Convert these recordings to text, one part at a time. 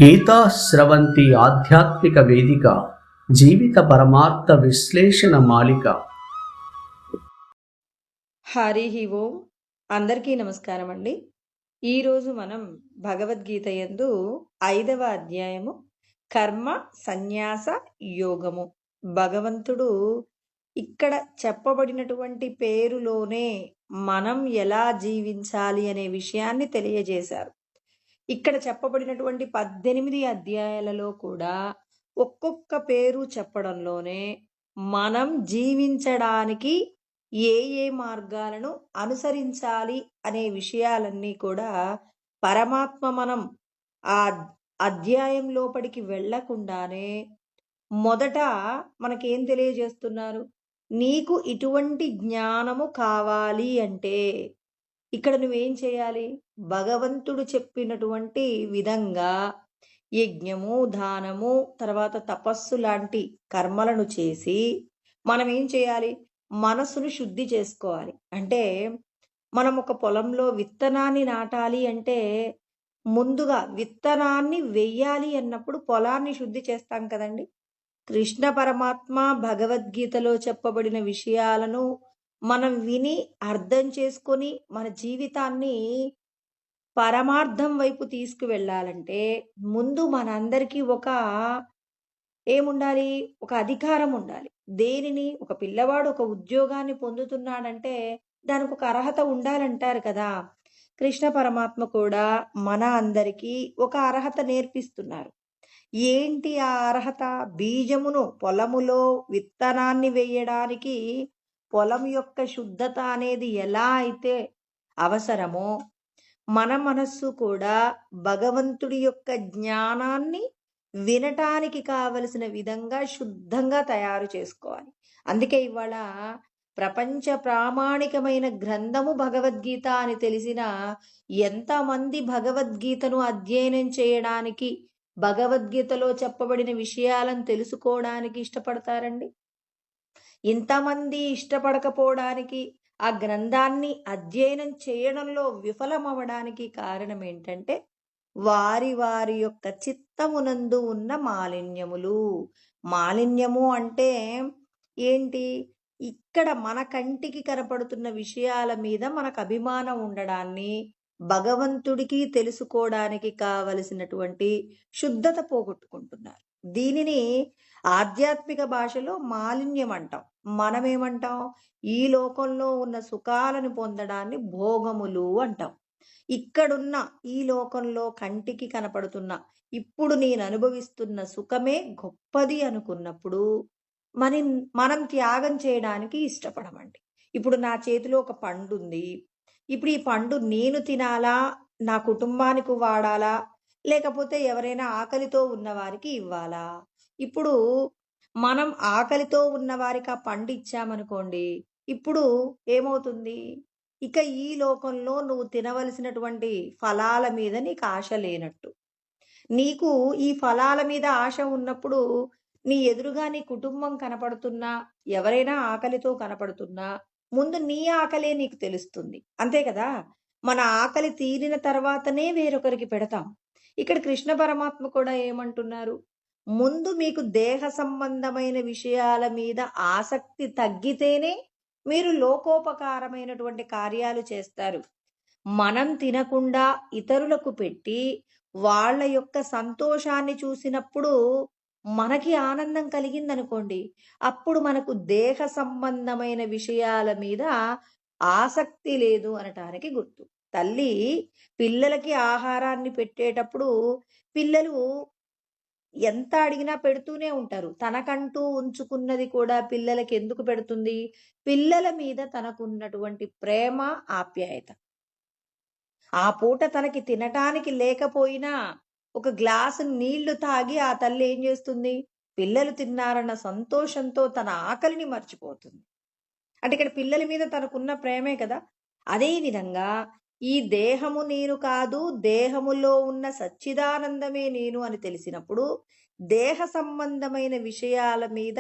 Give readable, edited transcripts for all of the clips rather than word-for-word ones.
గీతా స్రవంతి ఆధ్యాత్మిక వేదిక, జీవిత పరమార్థ విశ్లేషణ మాలిక. హరి ఓం. అందరికీ నమస్కారం అండి. ఈరోజు మనం భగవద్గీత యందు 5వ అధ్యాయము కర్మ సన్యాస యోగము. భగవంతుడు ఇక్కడ చెప్పబడినటువంటి పేరులోనే మనం ఎలా జీవించాలి అనే విషయాన్ని తెలియజేశారు. ఇక్కడ చెప్పబడినటువంటి 18 అధ్యాయాలలో కూడా ఒక్కొక్క పేరు చెప్పడంలోనే మనం జీవించడానికి ఏ ఏ మార్గాలను అనుసరించాలి అనే విషయాలన్నీ కూడా పరమాత్మ మనం ఆ అధ్యాయం లోపలికి వెళ్ళకుండానే మొదట మనకేం తెలియజేస్తున్నారు? నీకు ఇటువంటి జ్ఞానము కావాలి అంటే ఇక్కడ నువ్వేం చేయాలి? భగవంతుడు చెప్పినటువంటి విధంగా యజ్ఞము, దానము, తర్వాత తపస్సు లాంటి కర్మలను చేసి మనం ఏం చేయాలి? మనసును శుద్ధి చేసుకోవాలి. అంటే మనం ఒక పొలంలో విత్తనాన్ని నాటాలి అంటే ముందుగా విత్తనాన్ని వెయ్యాలి అన్నప్పుడు పొలాన్ని శుద్ధి చేస్తాం కదండి. కృష్ణ పరమాత్మ భగవద్గీతలో చెప్పబడిన విషయాలను మనం విని అర్థం చేసుకొని మన జీవితాన్ని పరమార్థం వైపు తీసుకువెళ్ళాలంటే ముందు మనందరికీ ఏముండాలి? ఒక అధికారం ఉండాలి. దేనిని? ఒక పిల్లవాడు ఒక ఉద్యోగాన్ని పొందుతున్నాడంటే దానికి ఒక అర్హత ఉండాలంటారు కదా. కృష్ణ పరమాత్మ కూడా మన అందరికీ ఒక అర్హత నేర్పిస్తున్నారు. ఏంటి ఆ అర్హత? బీజమును పొలములో విత్తనాన్ని వేయడానికి పొలం యొక్క శుద్ధత అనేది ఎలా అయితే అవసరమో మన మనస్సు కూడా భగవంతుడి యొక్క జ్ఞానాన్ని వినటానికి కావలసిన విధంగా శుద్ధంగా తయారు చేసుకోవాలి. అందుకే ఇవాళ ప్రపంచ ప్రామాణికమైన గ్రంథము భగవద్గీత అని తెలిసిన ఎంతమంది భగవద్గీతను అధ్యయనం చేయడానికి, భగవద్గీతలో చెప్పబడిన విషయాలను తెలుసుకోవడానికి ఇష్టపడతారండి? ఇంతమంది ఇష్టపడకపోవడానికి, ఆ గ్రంథాన్ని అధ్యయనం చేయడంలో విఫలమవడానికి కారణం ఏంటంటే వారి వారి యొక్క చిత్తమునందు ఉన్న మాలిన్యములు. మాలిన్యము అంటే ఏంటి? ఇక్కడ మన కంటికి కనపడుతున్న విషయాల మీద మనకు అభిమానం ఉండడాన్ని, భగవంతుడికి తెలుసుకోవడానికి కావలసినటువంటి శుద్ధత పోగొట్టుకుంటున్నారు. దీనిని ఆధ్యాత్మిక భాషలో మాలిన్యం అంటాం. మనమేమంటాం? ఈ లోకంలో ఉన్న సుఖాలను పొందడాన్ని భోగములు అంటాం. ఇక్కడున్న ఈ లోకంలో కంటికి కనపడుతున్న ఇప్పుడు నేను అనుభవిస్తున్న సుఖమే గొప్పది అనుకున్నప్పుడు మనం త్యాగం చేయడానికి ఇష్టపడమండి. ఇప్పుడు నా చేతిలో ఒక పండు ఉంది. ఇప్పుడు ఈ పండు నేను తినాలా, నా కుటుంబానికి వాడాలా, లేకపోతే ఎవరైనా ఆకలితో ఉన్న వారికి ఇవ్వాలా? ఇప్పుడు మనం ఆకలితో ఉన్న వారికి ఆ పండు ఇచ్చామనుకోండి, ఇప్పుడు ఏమవుతుంది? ఇక ఈ లోకంలో నువ్వు తినవలసినటువంటి ఫలాల మీద నీకు ఆశ లేనట్టు. నీకు ఈ ఫలాల మీద ఆశ ఉన్నప్పుడు నీ ఎదురుగా నీ కుటుంబం కనపడుతున్నా, ఎవరైనా ఆకలితో కనపడుతున్నా ముందు నీ ఆకలే నీకు తెలుస్తుంది. అంతే కదా. మన ఆకలి తీరిన తర్వాతనే వేరొకరికి పెడతాం. ఇక్కడ కృష్ణ పరమాత్మ కూడా ఏమంటున్నారు? ముందు మీకు దేహ సంబంధమైన విషయాల మీద ఆసక్తి తగ్గితేనే మీరు లోకోపకారమైనటువంటి కార్యాలు చేస్తారు. మనం తినకుండా ఇతరులకు పెట్టి వాళ్ళ యొక్క సంతోషాన్ని చూసినప్పుడు మనకి ఆనందం కలిగిందనుకోండి, అప్పుడు మనకు దేహ సంబంధమైన విషయాల మీద ఆసక్తి లేదు అనటానికి గుర్తు. తల్లి పిల్లలకి ఆహారాన్ని పెట్టేటప్పుడు పిల్లలు ఎంత అడిగినా పెడుతూనే ఉంటారు. తనకంటూ ఉంచుకున్నది కూడా పిల్లలకి ఎందుకు పెడుతుంది? పిల్లల మీద తనకున్నటువంటి ప్రేమ, ఆప్యాయత. ఆ పూట తనకి తినటానికి లేకపోయినా ఒక గ్లాసు నీళ్లు తాగి ఆ తల్లి ఏం చేస్తుంది? పిల్లలు తిన్నారన్న సంతోషంతో తన ఆకలిని మర్చిపోతుంది. అంటే ఇక్కడ పిల్లల మీద తనకున్న ప్రేమే కదా. అదే విధంగా ఈ దేహము నేను కాదు, దేహములో ఉన్న సచ్చిదానందమే నేను అని తెలిసినప్పుడు దేహ సంబంధమైన విషయాల మీద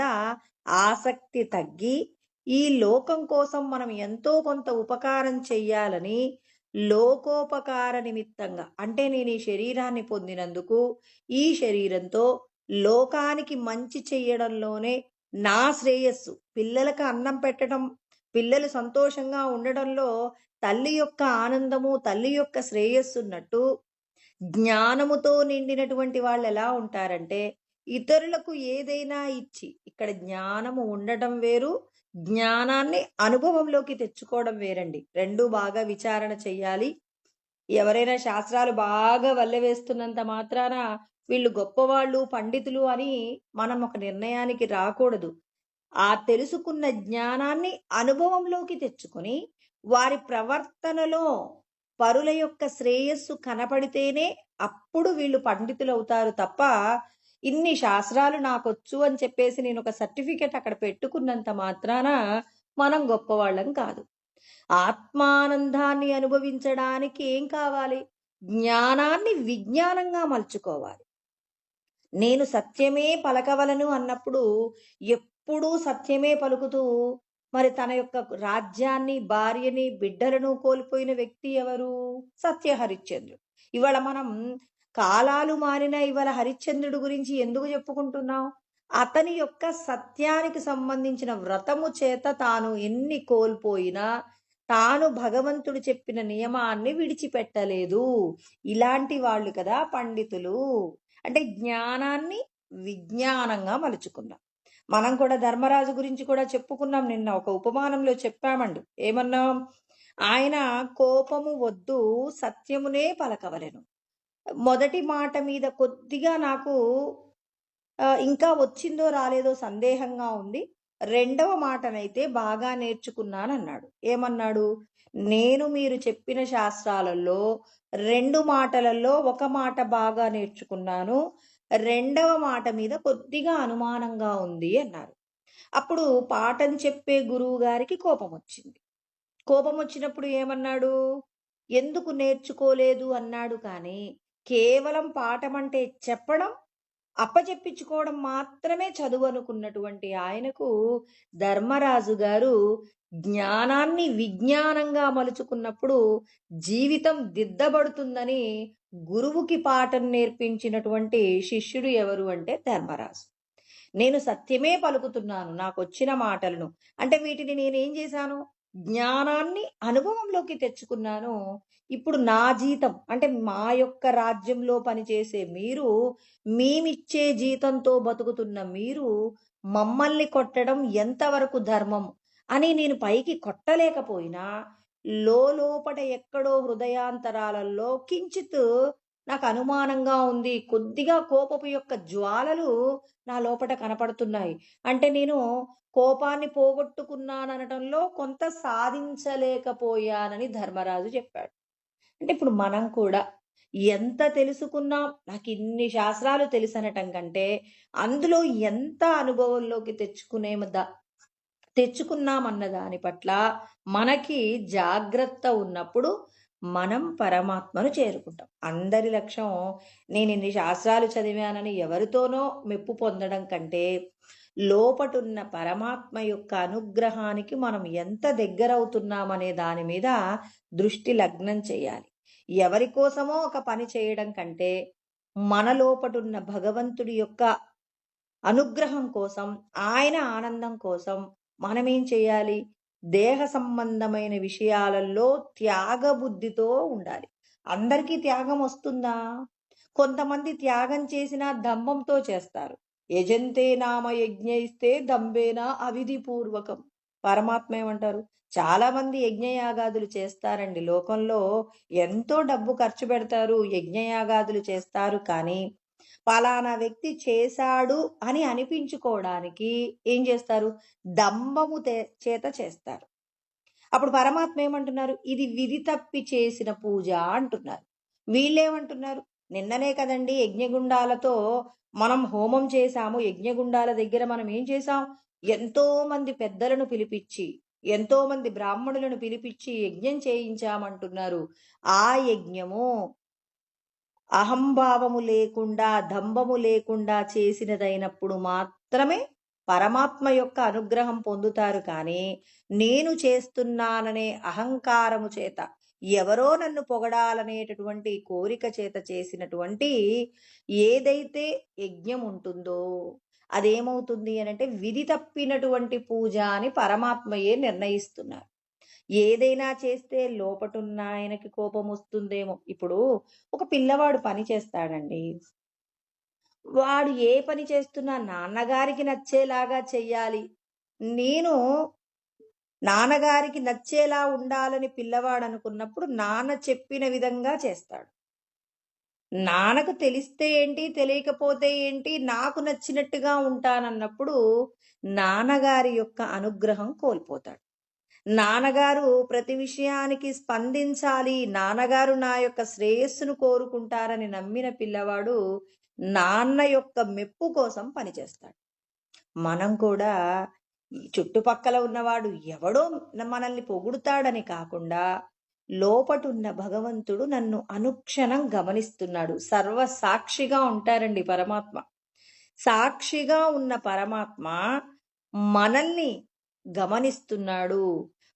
ఆసక్తి తగ్గి ఈ లోకం కోసం మనం ఎంతో కొంత ఉపకారం చెయ్యాలని లోకోపకార నిమిత్తంగా, అంటే నేను ఈ శరీరాన్ని పొందినందుకు ఈ శరీరంతో లోకానికి మంచి చెయ్యడంలోనే నా శ్రేయస్సు, పిల్లలకు అన్నం పెట్టడం, పిల్లలు సంతోషంగా ఉండడంలో తల్లి యొక్క ఆనందము, తల్లి యొక్క శ్రేయస్సున్నట్టు, జ్ఞానముతో నిండినటువంటి వాళ్ళెలా ఉంటారంటే, ఇతరులకు ఏదైనా ఇచ్చి, ఇక్కడ జ్ఞానము ఉండటం వేరు, జ్ఞానాన్ని అనుభవంలోకి తెచ్చుకోవడం వేరండి. 2 బాగా విచారణ చెయ్యాలి. ఎవరైనా శాస్త్రాలు బాగా వల్లెవేస్తున్నంత మాత్రాన వీళ్ళు గొప్పవాళ్ళు, పండితులు అని మనం ఒక నిర్ణయానికి రాకూడదు. ఆ తెలుసుకున్న జ్ఞానాన్ని అనుభవంలోకి తెచ్చుకొని, వారి ప్రవర్తనలో పరుల యొక్క శ్రేయస్సు కనపడితేనే అప్పుడు వీళ్ళు పండితులవుతారు తప్ప, ఇన్ని శాస్త్రాలు నాకొచ్చు అని చెప్పేసి నేనొక సర్టిఫికేట్ అక్కడ పెట్టుకున్నంత మాత్రాన మనం గొప్పవాళ్ళం కాదు. ఆత్మానందాన్ని అనుభవించడానికి ఏం కావాలి? జ్ఞానాన్ని విజ్ఞానంగా మలుచుకోవాలి. నేను సత్యమే పలకవలను అన్నప్పుడు ఎప్పుడూ సత్యమే పలుకుతూ మరి తన యొక్క రాజ్యాన్ని, భార్యని, బిడ్డలను కోల్పోయిన వ్యక్తి ఎవరు? సత్య హరిశ్చంద్రుడు. ఇవాళ మనం కాలాలు మారినా ఇవాళ హరిశ్చంద్రుడి గురించి ఎందుకు చెప్పుకుంటున్నాం? అతని యొక్క సత్యానికి సంబంధించిన వ్రతము చేత తాను ఎన్ని కోల్పోయినా తాను భగవంతుడు చెప్పిన నియమాన్ని విడిచిపెట్టలేదు. ఇలాంటి వాళ్ళు కదా పండితులు. అంటే జ్ఞానాన్ని విజ్ఞానంగా మలుచుకున్నాం. మనం కూడా ధర్మరాజు గురించి కూడా చెప్పుకున్నాం నిన్న. ఒక ఉపమానంలో చెప్పామండి. ఏమన్నాం? ఆయన కోపము వద్దు, సత్యమునే పలకవలెను. మొదటి మాట మీద కొద్దిగా నాకు ఇంకా వచ్చిందో రాలేదో సందేహంగా ఉంది. రెండవ మాటనైతే బాగా నేర్చుకున్నానన్నాడు. ఏమన్నాడు? నేను మీరు చెప్పిన శాస్త్రాలలో 2 మాటలలో ఒక మాట బాగా నేర్చుకున్నాను, రెండవ మాట మీద కొద్దిగా అనుమానంగా ఉంది అన్నారు. అప్పుడు పాఠం చెప్పే గురువు గారికి కోపం వచ్చింది. కోపం వచ్చినప్పుడు ఏమన్నాడు? ఎందుకు నేర్చుకోలేదు అన్నాడు కానీ, కేవలం పాఠం అంటే చెప్పడం, అప్పచెప్పించుకోవడం మాత్రమే చదువు అనుకున్నటువంటి ఆయనకు ధర్మరాజు గారు జ్ఞానాన్ని విజ్ఞానంగా మలుచుకున్నప్పుడు జీవితం దిద్దబడుతుందని గురువుకి పాఠం నేర్పించినటువంటి శిష్యుడు ఎవరు అంటే ధర్మరాజు. నేను సత్యమే పలుకుతున్నాను నాకొచ్చిన మాటలను. అంటే వీటిని నేనేం చేశాను? జ్ఞానాన్ని అనుభవంలోకి తెచ్చుకున్నాను. ఇప్పుడు నా జీతం అంటే మా యొక్క రాజ్యంలో పనిచేసే మీరు, మేమిచ్చే జీతంతో బతుకుతున్న మీరు మమ్మల్ని కొట్టడం ఎంతవరకు ధర్మం అని నేను పైకి కొట్టలేకపోయినా లోపట ఎక్కడో హృదయాంతరాలలో కించిత్ నాకు అనుమానంగా ఉంది. కొద్దిగా కోపపు యొక్క జ్వాలలు నా లోపట కనపడుతున్నాయి. అంటే నేను కోపాన్ని పోగొట్టుకున్నాననటంలో కొంత సాధించలేకపోయానని ధర్మరాజు చెప్పాడు. అంటే ఇప్పుడు మనం కూడా ఎంత తెలుసుకున్నాం, నాకు ఇన్ని శాస్త్రాలు తెలుసనటం కంటే అందులో ఎంత అనుభవంలోకి తెచ్చుకున్నామన్న దాని పట్ల మనకి జాగ్రత్త ఉన్నప్పుడు మనం పరమాత్మను చేరుకుంటాం. అందరి లక్ష్యం నేను ఇన్ని శాస్త్రాలు చదివానని ఎవరితోనో మెప్పు పొందడం కంటే లోపటున్న పరమాత్మ యొక్క అనుగ్రహానికి మనం ఎంత దగ్గరవుతున్నామనే దాని మీద దృష్టి లగ్నం చేయాలి. ఎవరి కోసమో ఒక పని చేయడం కంటే మన లోపటున్న భగవంతుడి యొక్క అనుగ్రహం కోసం, ఆయన ఆనందం కోసం మనమేం చేయాలి? దేహ సంబంధమైన విషయాలలో త్యాగ బుద్ధితో ఉండాలి. అందరికీ త్యాగం వస్తుందా? కొంతమంది త్యాగం చేసినా దంభంతో చేస్తారు. యజంతే నామ యజ్ఞయిస్తే దంభేన అవిధి పూర్వకం. పరమాత్మ ఏమంటారు? చాలా మంది యజ్ఞయాగాదులు చేస్తారండి. లోకంలో ఎంతో డబ్బు ఖర్చు పెడతారు, యజ్ఞయాగాదులు చేస్తారు. కానీ పలానా వ్యక్తి చేశాడు అని అనిపించుకోవడానికి ఏం చేస్తారు? దంభము చేత చేస్తారు. అప్పుడు పరమాత్మ ఏమంటున్నారు? ఇది విధి తప్పి చేసిన పూజ అంటున్నారు. వీళ్ళేమంటున్నారు? నిన్ననే కదండి యజ్ఞగుండాలతో మనం హోమం చేశాము. యజ్ఞగుండాల దగ్గర మనం ఏం చేశాం? ఎంతో మంది పెద్దలను పిలిపించి, ఎంతో మంది బ్రాహ్మణులను పిలిపించి యజ్ఞం చేయించామంటున్నారు. ఆ యజ్ఞము అహంభావము లేకుండా, దంభము లేకుండా చేసినదైనప్పుడు మాత్రమే పరమాత్మ యొక్క అనుగ్రహం పొందుతారు. కానీ నేను చేస్తున్నాననే అహంకారము చేత, ఎవరో నన్ను పొగడాలనేటటువంటి కోరిక చేత చేసినటువంటి ఏదైతే యజ్ఞం ఉంటుందో అదేమవుతుంది అనంటే విధి తప్పినటువంటి పూజ అని పరమాత్మయే నిర్ణయిస్తున్నారు. ఏదైనా చేస్తే లోపటున్న ఆయనకి కోపం వస్తుందేమో. ఇప్పుడు ఒక పిల్లవాడు పని చేస్తాడండి. వాడు ఏ పని చేస్తున్నా నాన్నగారికి నచ్చేలాగా చెయ్యాలి. నేను నాన్నగారికి నచ్చేలా ఉండాలని పిల్లవాడు అనుకున్నప్పుడు నాన్న చెప్పిన విధంగా చేస్తాడు. నాన్నకు తెలిస్తే ఏంటి, తెలియకపోతే ఏంటి, నాకు నచ్చినట్టుగా ఉంటానన్నప్పుడు నాన్నగారి యొక్క అనుగ్రహం కోల్పోతాడు. నాన్నగారు ప్రతి విషయానికి స్పందించాలి, నాన్నగారు నా యొక్క శ్రేయస్సును కోరుకుంటారని నమ్మిన పిల్లవాడు నాన్న యొక్క మెప్పు కోసం పనిచేస్తాడు. మనం కూడా ఈ చుట్టుపక్కల ఉన్నవాడు ఎవడో మనల్ని పొగుడుతాడని కాకుండా లోపటున్న భగవంతుడు నన్ను అనుక్షణం గమనిస్తున్నాడు. సర్వ సాక్షిగా ఉంటారండి పరమాత్మ. సాక్షిగా ఉన్న పరమాత్మ మనల్ని గమనిస్తున్నాడు.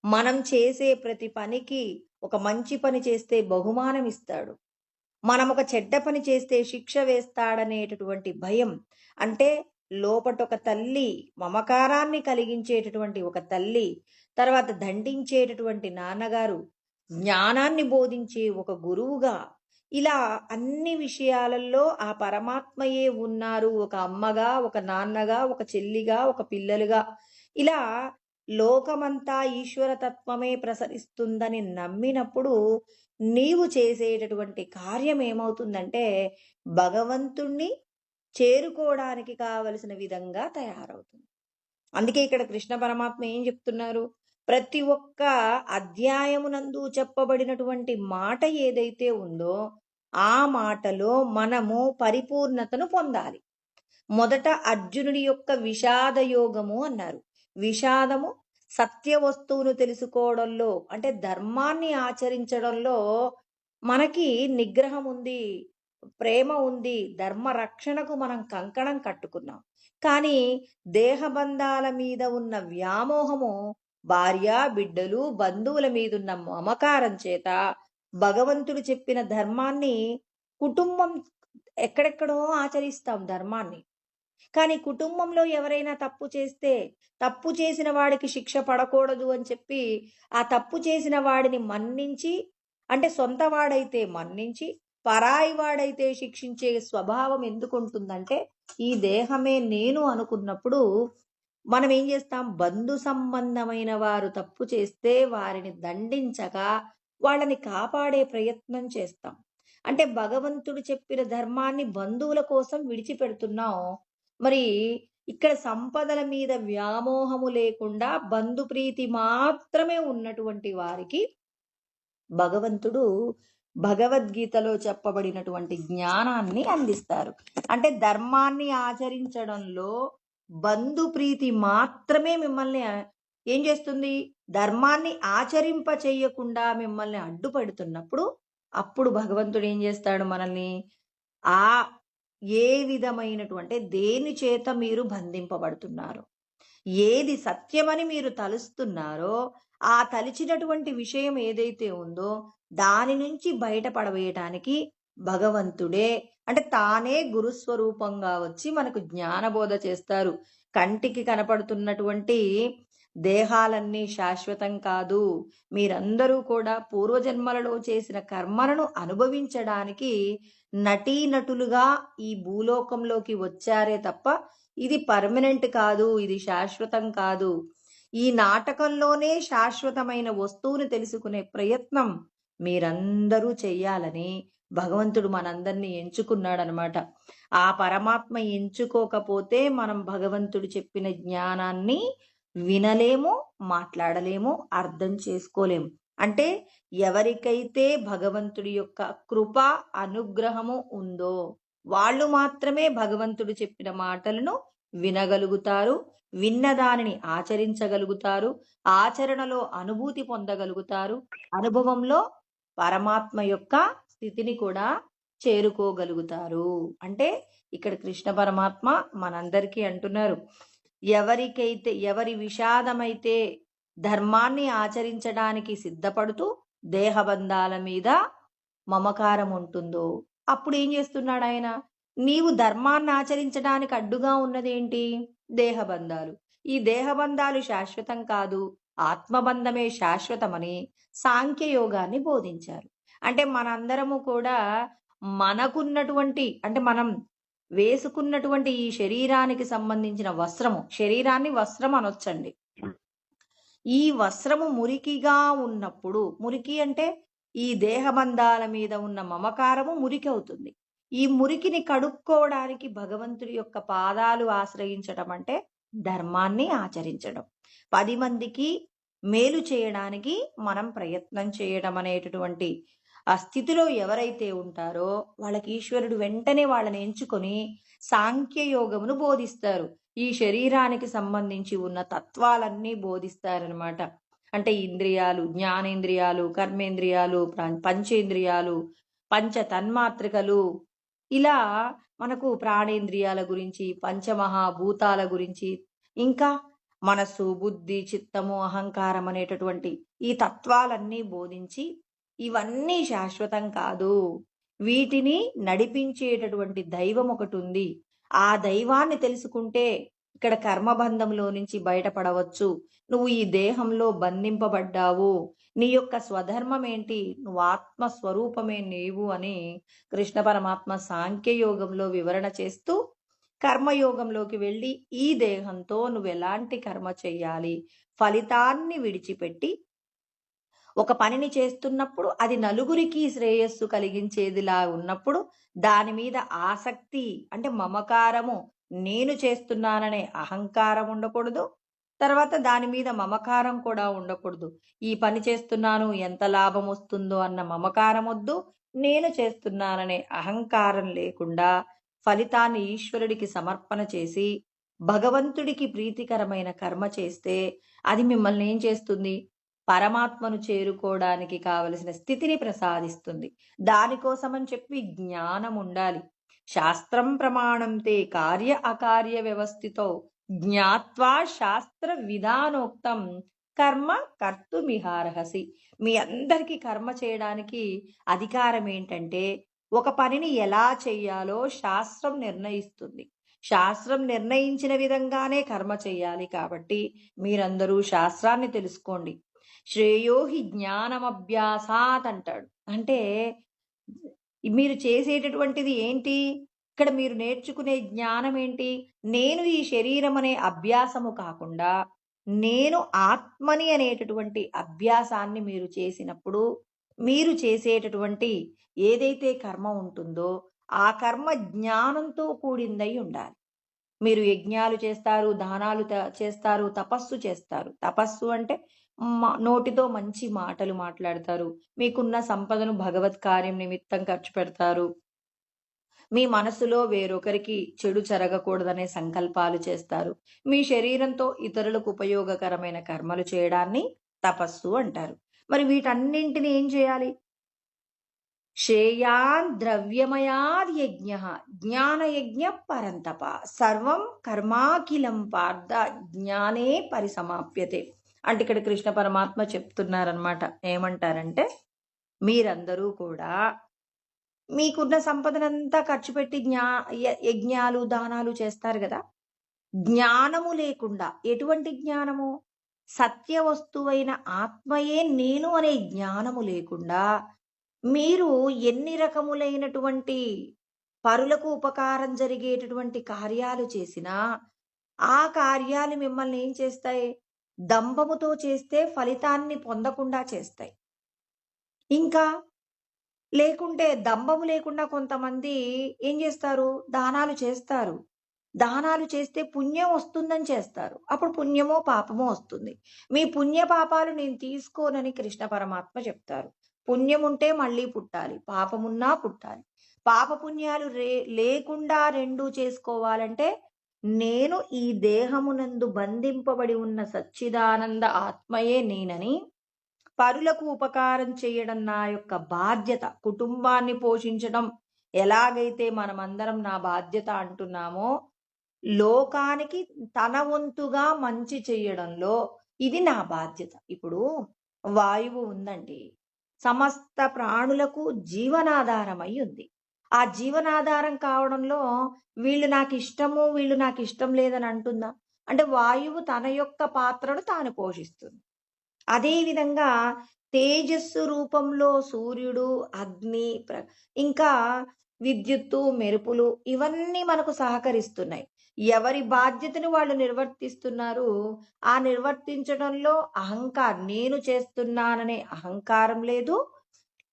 మనం చేసే ప్రతి పనికి ఒక మంచి పని చేస్తే బహుమానం ఇస్తాడు. మనం ఒక చెడ్డ పని చేస్తే శిక్ష వేస్తాడనేటటువంటి భయం. అంటే లోపటొక తల్లి మమకారాన్ని కలిగించేటటువంటి ఒక తల్లి, తర్వాత దండించేటటువంటి నాన్నగారు, జ్ఞానాన్ని బోధించే ఒక గురువుగా, ఇలా అన్ని విషయాలలో ఆ పరమాత్మయే ఉన్నారు. ఒక అమ్మగా, ఒక నాన్నగా, ఒక చెల్లిగా, ఒక పిల్లలుగా, ఇలా లోకమంతా ఈశ్వర తత్వమే ప్రసరిస్తుందని నమ్మినప్పుడు నీవు చేసేటటువంటి కార్యం ఏమవుతుందంటే భగవంతుణ్ణి చేరుకోవడానికి కావలసిన విధంగా తయారవుతుంది. అందుకే ఇక్కడ కృష్ణ పరమాత్మ ఏం చెప్తున్నారు? ప్రతి ఒక్క అధ్యాయమునందు చెప్పబడినటువంటి మాట ఏదైతే ఉందో ఆ మాటలో మనము పరిపూర్ణతను పొందాలి. మొదట అర్జునుడి యొక్క విషాద యోగము అన్నారు. విషాదము సత్య వస్తువును తెలుసుకోవడంలో, అంటే ధర్మాన్ని ఆచరించడంలో మనకి నిగ్రహం ఉంది, ప్రేమ ఉంది, ధర్మ రక్షణకు మనం కంకణం కట్టుకున్నాం. కానీ దేహబంధాల మీద ఉన్న వ్యామోహము, భార్య బిడ్డలు బంధువుల మీద ఉన్న మమకారం చేత భగవంతుడు చెప్పిన ధర్మాన్ని కుటుంబం ఎక్కడెక్కడో ఆచరిస్తాం ధర్మాన్ని. కానీ కుటుంబంలో ఎవరైనా తప్పు చేస్తే తప్పు చేసిన వాడికి శిక్ష పడకూడదు అని చెప్పి ఆ తప్పు చేసిన వాడిని మన్నించి, అంటే సొంత వాడైతే మన్నించి పరాయి వాడైతే శిక్షించే స్వభావం ఎందుకు ఉంటుందంటే ఈ దేహమే నేను అనుకున్నప్పుడు మనం ఏం చేస్తాం? బంధు సంబంధమైన వారు తప్పు చేస్తే వారిని దండించక వాళ్ళని కాపాడే ప్రయత్నం చేస్తాం. అంటే భగవంతుడు చెప్పిన ధర్మాన్ని బంధువుల కోసం విడిచిపెడుతున్నాం. మరి ఇక్కడ సంపదల మీద వ్యామోహము లేకుండా బంధు ప్రీతి మాత్రమే ఉన్నటువంటి వారికి భగవంతుడు భగవద్గీతలో చెప్పబడినటువంటి జ్ఞానాన్ని అందిస్తారు. అంటే ధర్మాన్ని ఆచరించడంలో బంధు ప్రీతి మాత్రమే మిమ్మల్ని ఏం చేస్తుంది? ధర్మాన్ని ఆచరింప చేయకుండా మిమ్మల్ని అడ్డుపడుతున్నప్పుడు అప్పుడు భగవంతుడు ఏం చేస్తాడు? మనల్ని ఆ ఏ విధమైనటువంటి దేని చేత మీరు బంధింపబడుతున్నారు, ఏది సత్యమని మీరు తలుస్తున్నారో ఆ తలిచినటువంటి విషయం ఏదైతే ఉందో దాని నుంచి బయటపడవేయటానికి భగవంతుడే, అంటే తానే గురుస్వరూపంగా వచ్చి మనకు జ్ఞానబోధ చేస్తారు. కంటికి కనపడుతున్నటువంటి దేహాలన్నీ శాశ్వతం కాదు. మీరందరూ కూడా పూర్వజన్మలలో చేసిన కర్మలను అనుభవించడానికి నటీనటులుగా ఈ భూలోకంలోకి వచ్చారే తప్ప ఇది పర్మనెంట్ కాదు, ఇది శాశ్వతం కాదు. ఈ నాటకంలోనే శాశ్వతమైన వస్తువుని తెలుసుకునే ప్రయత్నం మీరందరూ చెయ్యాలని భగవంతుడు మనందరినీ ఎంచుకున్నాడనమాట. ఆ పరమాత్మ ఎంచుకోకపోతే మనం భగవంతుడు చెప్పిన జ్ఞానాన్ని వినలేము, మాట్లాడలేము, అర్థం చేసుకోలేము. అంటే ఎవరికైతే భగవంతుడి యొక్క కృప అనుగ్రహము ఉందో వాళ్ళు మాత్రమే భగవంతుడు చెప్పిన మాటలను వినగలుగుతారు, విన్న దానిని ఆచరించగలుగుతారు, ఆచరణలో అనుభూతి పొందగలుగుతారు, అనుభవంలో పరమాత్మ యొక్క స్థితిని కూడా చేరుకోగలుగుతారు. అంటే ఇక్కడ కృష్ణ పరమాత్మ మనందరికీ అంటున్నారు, ఎవరి విషాదమైతే ధర్మాన్ని ఆచరించడానికి సిద్ధపడుతూ దేహబంధాల మీద మమకారం ఉంటుందో అప్పుడు ఏం చేస్తున్నాడు ఆయన? నీవు ధర్మాన్ని ఆచరించడానికి అడ్డుగా ఉన్నదేంటి? దేహబంధాలు. ఈ దేహబంధాలు శాశ్వతం కాదు, ఆత్మబంధమే శాశ్వతమని సాంఖ్యయోగాన్ని బోధించారు. అంటే మనందరము కూడా మనకున్నటువంటి అంటే మనం వేసుకున్నటువంటి ఈ శరీరానికి సంబంధించిన వస్త్రము, శరీరాన్ని వస్త్రం అనొచ్చండి. ఈ వస్త్రము మురికిగా ఉన్నప్పుడు, మురికి అంటే ఈ దేహబంధాల మీద ఉన్న మమకారము మురికి అవుతుంది. ఈ మురికిని కడుక్కోవడానికి భగవంతుడి యొక్క పాదాలు ఆశ్రయించడం అంటే ధర్మాన్ని ఆచరించడం. 10 మందికి మేలు చేయడానికి మనం ప్రయత్నం చేయడం అనేటటువంటి ఆ స్థితిలో ఎవరైతే ఉంటారో వాళ్ళకి ఈశ్వరుడు వెంటనే వాళ్ళని ఎంచుకొని సాంఖ్యయోగమును బోధిస్తారు. ఈ శరీరానికి సంబంధించి ఉన్న తత్వాలన్నీ బోధిస్తారనమాట. అంటే ఇంద్రియాలు, జ్ఞానేంద్రియాలు, కర్మేంద్రియాలు, పంచేంద్రియాలు, పంచ తన్మాత్రికలు, ఇలా మనకు ప్రాణేంద్రియాల గురించి, పంచమహాభూతాల గురించి, ఇంకా మనస్సు, బుద్ధి, చిత్తము, అహంకారం అనేటటువంటి ఈ తత్వాలన్నీ బోధించి ఇవన్నీ శాశ్వతం కాదు, వీటిని నడిపించేటటువంటి దైవం ఒకటి ఉంది, ఆ దైవాన్ని తెలుసుకుంటే ఇక్కడ కర్మబంధంలో నుంచి బయటపడవచ్చు, నువ్వు ఈ దేహంలో బంధింపబడ్డావు, నీ యొక్క స్వధర్మం ఏంటి, నువ్వు ఆత్మస్వరూపమే నీవు అని కృష్ణ పరమాత్మ సాంఖ్యయోగంలో వివరణ చేస్తూ కర్మయోగంలోకి వెళ్ళి ఈ దేహంతో నువ్వు ఎలాంటి కర్మ చెయ్యాలి, ఫలితాన్ని విడిచిపెట్టి ఒక పనిని చేస్తున్నప్పుడు అది నలుగురికి శ్రేయస్సు కలిగించేదిలా ఉన్నప్పుడు దాని మీద ఆసక్తి అంటే మమకారము, నేను చేస్తున్నాననే అహంకారం ఉండకూడదు. తర్వాత దాని మీద మమకారం కూడా ఉండకూడదు. ఈ పని చేస్తున్నాను ఎంత లాభం వస్తుందో అన్న మమకారం వద్దు, నేను చేస్తున్నాననే అహంకారం లేకుండా ఫలితాన్ని ఈశ్వరుడికి సమర్పణ చేసి భగవంతుడికి ప్రీతికరమైన కర్మ చేస్తే అది మిమ్మల్ని ఏం చేస్తుంది? పరమాత్మను చేరుకోవడానికి కావలసిన స్థితిని ప్రసాదిస్తుంది. దానికోసమని చెప్పి జ్ఞానం ఉండాలి. శాస్త్రం ప్రమాణం తే కార్య అకార్య వ్యవస్థితో జ్ఞాత్వా శాస్త్ర విధానోక్తం కర్మ కర్తుమిహార్హసి. మీ అందరికీ కర్మ చేయడానికి అధికారం ఏంటంటే ఒక పనిని ఎలా చెయ్యాలో శాస్త్రం నిర్ణయిస్తుంది. శాస్త్రం నిర్ణయించిన విధంగానే కర్మ చెయ్యాలి. కాబట్టి మీరందరూ శాస్త్రాన్ని తెలుసుకోండి. శ్రేయోహి జ్ఞానమభ్యాసాత్ అంటాడు. అంటే మీరు చేసేటటువంటిది ఏంటి? ఇక్కడ మీరు నేర్చుకునే జ్ఞానం ఏంటి? నేను ఈ శరీరం అనే అభ్యాసము కాకుండా నేను ఆత్మని అనేటటువంటి అభ్యాసాన్ని మీరు చేసినప్పుడు మీరు చేసేటటువంటి ఏదైతే కర్మ ఉంటుందో ఆ కర్మ జ్ఞానంతో కూడిందై ఉండాలి. మీరు యజ్ఞాలు చేస్తారు, దానాలు చేస్తారు, తపస్సు చేస్తారు. తపస్సు అంటే నోటితో మంచి మాటలు మాట్లాడతారు, మీకున్న సంపదను భగవత్ కార్యం నిమిత్తం ఖర్చు పెడతారు, మీ మనసులో వేరొకరికి చెడు జరగకూడదనే సంకల్పాలు చేస్తారు, మీ శరీరంతో ఇతరులకు ఉపయోగకరమైన కర్మలు చేయడాన్ని తపస్సు అంటారు. మరి వీటన్నింటిని ఏం చేయాలి? శ్రేయాన్ ద్రవ్యమయాద్ యజ్ఞ జ్ఞానయజ్ఞ పరంతప సర్వం కర్మాఖిలం పార్థ జ్ఞానే పరిసమాప్యతే. అంటే ఇక్కడ కృష్ణ పరమాత్మ చెప్తున్నారనమాట. ఏమంటారంటే మీరందరూ కూడా మీకున్న సంపదనంతా ఖర్చు పెట్టి యజ్ఞాలు దానాలు చేస్తారు కదా, జ్ఞానము లేకుండా, ఎటువంటి జ్ఞానము? సత్య వస్తువైన ఆత్మయే నేను అనే జ్ఞానము లేకుండా మీరు ఎన్ని రకములైనటువంటి పరులకు ఉపకారం జరిగేటటువంటి కార్యాలు చేసినా ఆ కార్యాలు మిమ్మల్ని ఏం చేస్తాయి? దంభముతో చేస్తే ఫలితాన్ని పొందకుండా చేస్తాయి. ఇంకా లేకుంటే దంభము లేకుండా కొంతమంది ఏం చేస్తారు? దానాలు చేస్తారు. దానాలు చేస్తే పుణ్యం వస్తుందని చేస్తారు. అప్పుడు పుణ్యమో పాపమో వస్తుంది. మీ పుణ్య పాపాలు నేను తీసుకోనని కృష్ణ పరమాత్మ చెప్తారు. పుణ్యం ఉంటే మళ్ళీ పుట్టాలి, పాపమున్నా పుట్టాలి. పాప పుణ్యాలు లేకుండా రెండూ చేసుకోవాలంటే నేను ఈ దేహమునందు బంధింపబడి ఉన్న సచ్చిదానంద ఆత్మయే నేనని, పరులకు ఉపకారం చేయడం నా యొక్క బాధ్యత, కుటుంబాన్ని పోషించడం ఎలాగైతే మనమందరం నా బాధ్యత అంటున్నామో, లోకానికి తన వంతుగా మంచి చేయడంలో ఇది నా బాధ్యత. ఇప్పుడు వాయువు ఉందండి, సమస్త ప్రాణులకు జీవనాధారమై ఉంది. ఆ జీవనాధారం కావడంలో వీళ్ళు నాకిష్టము, వీళ్ళు నాకిష్టం లేదని అంటుందా? అంటే వాయువు తన యొక్క పాత్రను తాను పోషిస్తుంది. అదే విధంగా తేజస్సు రూపంలో సూర్యుడు, అగ్ని, ఇంకా విద్యుత్తు, మెరుపులు ఇవన్నీ మనకు సహకరిస్తున్నాయి. ఎవరి బాధ్యతను వాళ్ళు నిర్వర్తిస్తున్నారు. ఆ నిర్వర్తించడంలో నేను చేస్తున్నాననే అహంకారం లేదు.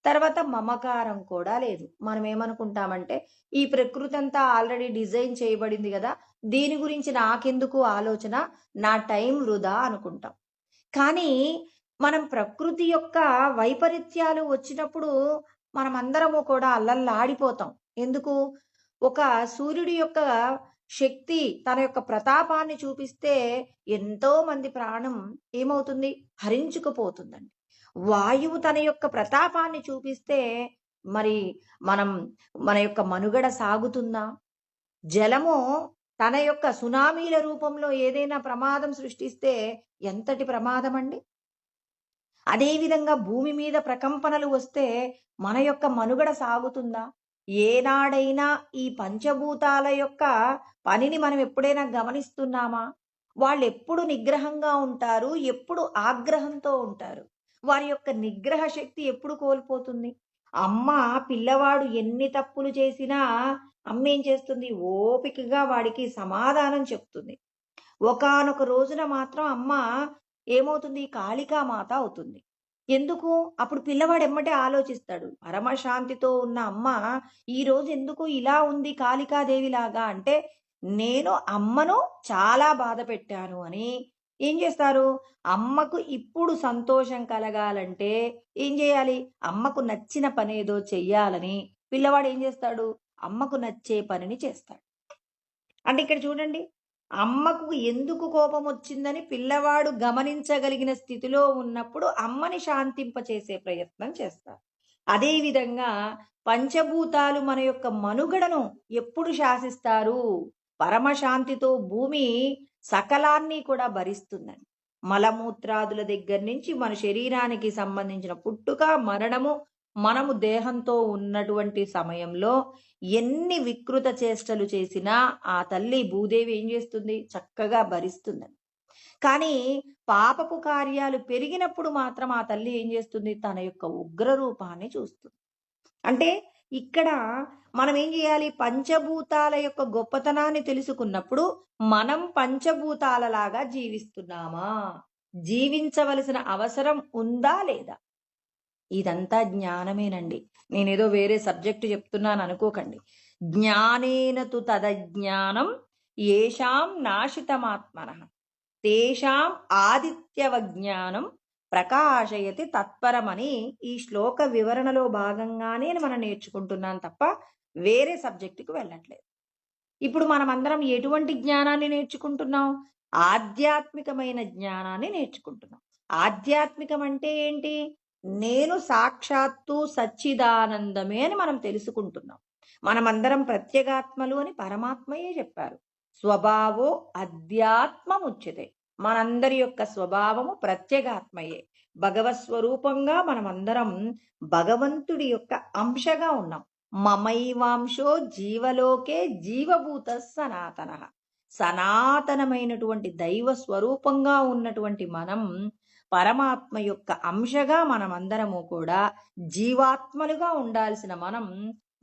తర్వాత మమకారం కూడా లేదు. మనం ఏమనుకుంటామంటే, ఈ ప్రకృతి అంతా ఆల్రెడీ డిజైన్ చేయబడింది గదా! దీని గురించి నాకెందుకు ఆలోచన? నా టైం వృధా అనుకుంటాం. కానీ మనం ప్రకృతి యొక్క వైపరీత్యాలు వచ్చినప్పుడు మనమందరము కూడా అల్లల్లాడిపోతాం. ఎందుకు? ఒక సూర్యుడి యొక్క శక్తి తన యొక్క ప్రతాపాన్ని చూపిస్తే ఎంతో మంది ప్రాణం ఏమవుతుంది? హరించుకుపోతుందండి. వాయువు తన యొక్క ప్రతాపాన్ని చూపిస్తే మరి మనం మన యొక్క మనుగడ సాగుతుందా? జలము తన యొక్క సునామీల రూపంలో ఏదైనా ప్రమాదం సృష్టిస్తే ఎంతటి ప్రమాదమండి? అదేవిధంగా భూమి మీద ప్రకంపనలు వస్తే మన యొక్క మనుగడ సాగుతుందా? ఏనాడైనా ఈ పంచభూతాల యొక్క పనిని మనం ఎప్పుడైనా గమనిస్తున్నామా? వాళ్ళెప్పుడు నిగ్రహంగా ఉంటారు? ఎప్పుడు ఆగ్రహంతో ఉంటారు? వారి యొక్క నిగ్రహ శక్తి ఎప్పుడు కోల్పోతుంది? అమ్మ పిల్లవాడు ఎన్ని తప్పులు చేసినా అమ్మేం చేస్తుంది? ఓపికగా వాడికి సమాధానం చెప్తుంది. ఒకానొక రోజున మాత్రం అమ్మ ఏమవుతుంది? కాళికామాత అవుతుంది. ఎందుకు? అప్పుడు పిల్లవాడు ఎమ్మటే ఆలోచిస్తాడు. పరమశాంతితో ఉన్న అమ్మ ఈరోజు ఎందుకు ఇలా ఉంది కాళికాదేవిలాగా అంటే, నేను అమ్మను చాలా బాధ పెట్టాను అని ఏం చేస్తారు? అమ్మకు ఇప్పుడు సంతోషం కలగాలంటే ఏం చేయాలి? అమ్మకు నచ్చిన పనేదో చెయ్యాలని పిల్లవాడు ఏం చేస్తాడు? అమ్మకు నచ్చే పనిని చేస్తాడు. అంటే ఇక్కడ చూడండి, అమ్మకు ఎందుకు కోపం వచ్చిందని పిల్లవాడు గమనించగలిగిన స్థితిలో ఉన్నప్పుడు అమ్మని శాంతింపచేసే ప్రయత్నం చేస్తారు. అదే విధంగా పంచభూతాలు మన యొక్క మనుగడను ఎప్పుడు శాసిస్తారు? పరమశాంతితో భూమి సకలాన్ని కూడా భరిస్తుందని. మలమూత్రాదుల దగ్గర నుంచి మన శరీరానికి సంబంధించిన పుట్టుక, మరణము, మనము దేహంతో ఉన్నటువంటి సమయంలో ఎన్ని వికృత చేష్టలు చేసినా ఆ తల్లి భూదేవి ఏం చేస్తుంది? చక్కగా భరిస్తుందని. కానీ పాపపు కార్యాలు పెరిగినప్పుడు మాత్రం ఆ తల్లి ఏం చేస్తుంది? తన యొక్క ఉగ్ర రూపాన్ని చూస్తుంది. అంటే ఇక్కడ మనం ఏం చేయాలి? పంచభూతాల యొక్క గొప్పతనాన్ని తెలుసుకున్నప్పుడు మనం పంచభూతాలలాగా జీవిస్తున్నామా? జీవించవలసిన అవసరం ఉందా లేదా? ఇదంతా జ్ఞానమేనండి. నేనేదో వేరే సబ్జెక్టు చెప్తున్నాను అనుకోకండి. జ్ఞానేన తు తదజ్ఞానం ఏషాం నాశితమాత్మనః తేషాం ఆదిత్యవజ్ఞానం ప్రకాశయతి తత్పరమని ఈ శ్లోక వివరణలో భాగంగానే మనం నేర్చుకుంటున్నాను తప్ప వేరే సబ్జెక్టుకు వెళ్ళట్లేదు. ఇప్పుడు మనమందరం ఎటువంటి జ్ఞానాన్ని నేర్చుకుంటున్నాం? ఆధ్యాత్మికమైన జ్ఞానాన్ని నేర్చుకుంటున్నాం. ఆధ్యాత్మికం అంటే ఏంటి? నేను సాక్షాత్తు సచ్చిదానందమే అని మనం తెలుసుకుంటున్నాం. మనమందరం ప్రత్యేగాత్మలు అని పరమాత్మయే చెప్పారు. స్వభావో అధ్యాత్మముచ్యతే. మనందరి యొక్క స్వభావము ప్రత్యేగాత్మయే. భగవత్ స్వరూపంగా మనమందరం భగవంతుడి యొక్క అంశగా ఉన్నాం. మమైవాంశో జీవలోకే జీవభూత సనాతన. సనాతనమైనటువంటి దైవ స్వరూపంగా ఉన్నటువంటి మనం పరమాత్మ యొక్క అంశగా మనమందరము కూడా జీవాత్మలుగా ఉండాల్సిన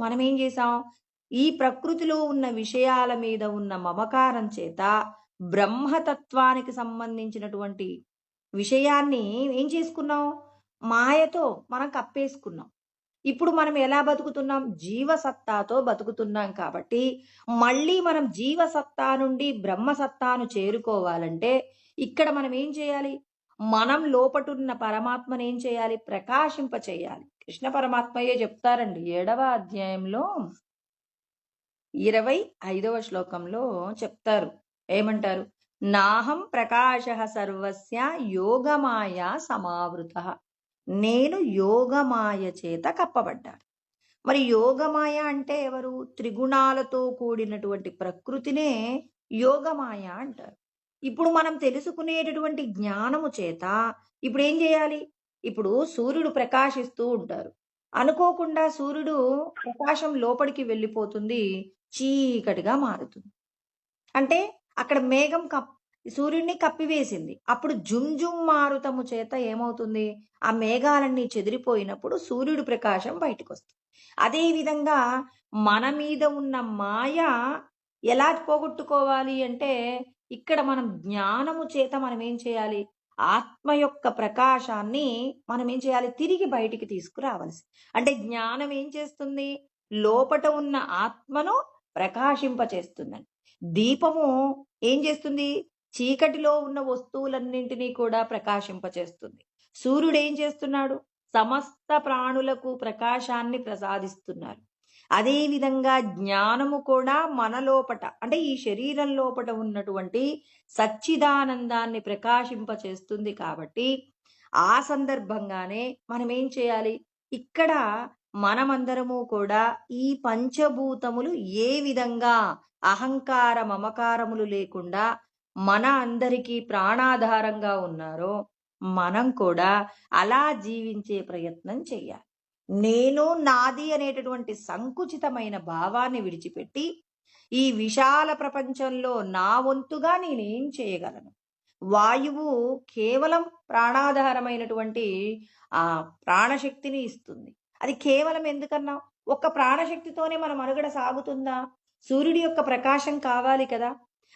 మనం ఏం చేసాం? ఈ ప్రకృతిలో ఉన్న విషయాల మీద ఉన్న మమకారం చేత బ్రహ్మతత్వానికి సంబంధించినటువంటి విషయాన్ని ఏం చేసుకున్నాం? మాయతో మనం కప్పేసుకున్నాం. ఇప్పుడు మనం ఎలా బతుకుతున్నాం? జీవసత్తాతో బతుకుతున్నాం. కాబట్టి మళ్ళీ మనం జీవసత్తా నుండి బ్రహ్మసత్తాను చేరుకోవాలంటే ఇక్కడ మనం ఏం చేయాలి? మనం లోపటున్న పరమాత్మను ఏం చేయాలి? ప్రకాశింప చేయాలి. కృష్ణ పరమాత్మయే చెప్తారండి 7వ అధ్యాయంలో 25వ శ్లోకంలో చెప్తారు. ఏమంటారు? నాహం ప్రకాశః సర్వస్య యోగమాయా సమావృత. నేను యోగమాయ చేత కప్పబడ్డాను. మరి యోగమాయ అంటే ఎవరు? త్రిగుణాలతో కూడినటువంటి ప్రకృతినే యోగమాయ అంటారు. ఇప్పుడు మనం తెలుసుకునేటటువంటి జ్ఞానము చేత ఇప్పుడు ఏం చేయాలి? ఇప్పుడు సూర్యుడు ప్రకాశిస్తూ ఉంటారు. అనుకోకుండా సూర్యుడు ప్రకాశం లోపలికి వెళ్ళిపోతుంది. చీకటిగా మారుతుంది. అంటే అక్కడ మేఘం సూర్యుడిని కప్పివేసింది. అప్పుడు జుంజుం మారుతము చేత ఏమవుతుంది? ఆ మేఘాలన్నీ చెదిరిపోయినప్పుడు సూర్యుడి ప్రకాశం బయటకొస్తుంది. అదే విధంగా మన మీద ఉన్న మాయ ఎలా పోగొట్టుకోవాలి అంటే, ఇక్కడ మనం జ్ఞానము చేత మనం ఏం చేయాలి? ఆత్మ యొక్క ప్రకాశాన్ని మనం ఏం చేయాలి? తిరిగి బయటికి తీసుకురావాల్సి. అంటే జ్ఞానం ఏం చేస్తుంది? లోపట ఉన్న ఆత్మను ప్రకాశింపచేస్తుందండి. దీపము ఏం చేస్తుంది? చీకటిలో ఉన్న వస్తువులన్నింటినీ కూడా ప్రకాశింపచేస్తుంది. సూర్యుడు ఏం చేస్తున్నాడు? సమస్త ప్రాణులకు ప్రకాశాన్ని ప్రసాదిస్తున్నారు. అదే విధంగా జ్ఞానము కూడా మన లోపట, అంటే ఈ శరీరం లోపట ఉన్నటువంటి సచ్చిదానందాన్ని ప్రకాశింపచేస్తుంది. కాబట్టి ఆ సందర్భంగానే మనం ఏం చేయాలి? ఇక్కడ మనమందరము కూడా ఈ పంచభూతములు ఏ విధంగా అహంకార మమకారములు లేకుండా మన అందరికీ ప్రాణాధారంగా ఉన్నారో, మనం కూడా అలా జీవించే ప్రయత్నం చేయాలి. నేను నాది అనేటటువంటి సంకుచితమైన భావాన్ని విడిచిపెట్టి, ఈ విశాల ప్రపంచంలో నా వంతుగా నేనేం చేయగలను? వాయువు కేవలం ప్రాణాధారమైనటువంటి ప్రాణశక్తిని ఇస్తుంది. అది కేవలం ఎందుకన్నా? ఒక్క ప్రాణశక్తితోనే మన మనుగడ సాగుతుందా? సూర్యుడి యొక్క ప్రకాశం కావాలి కదా!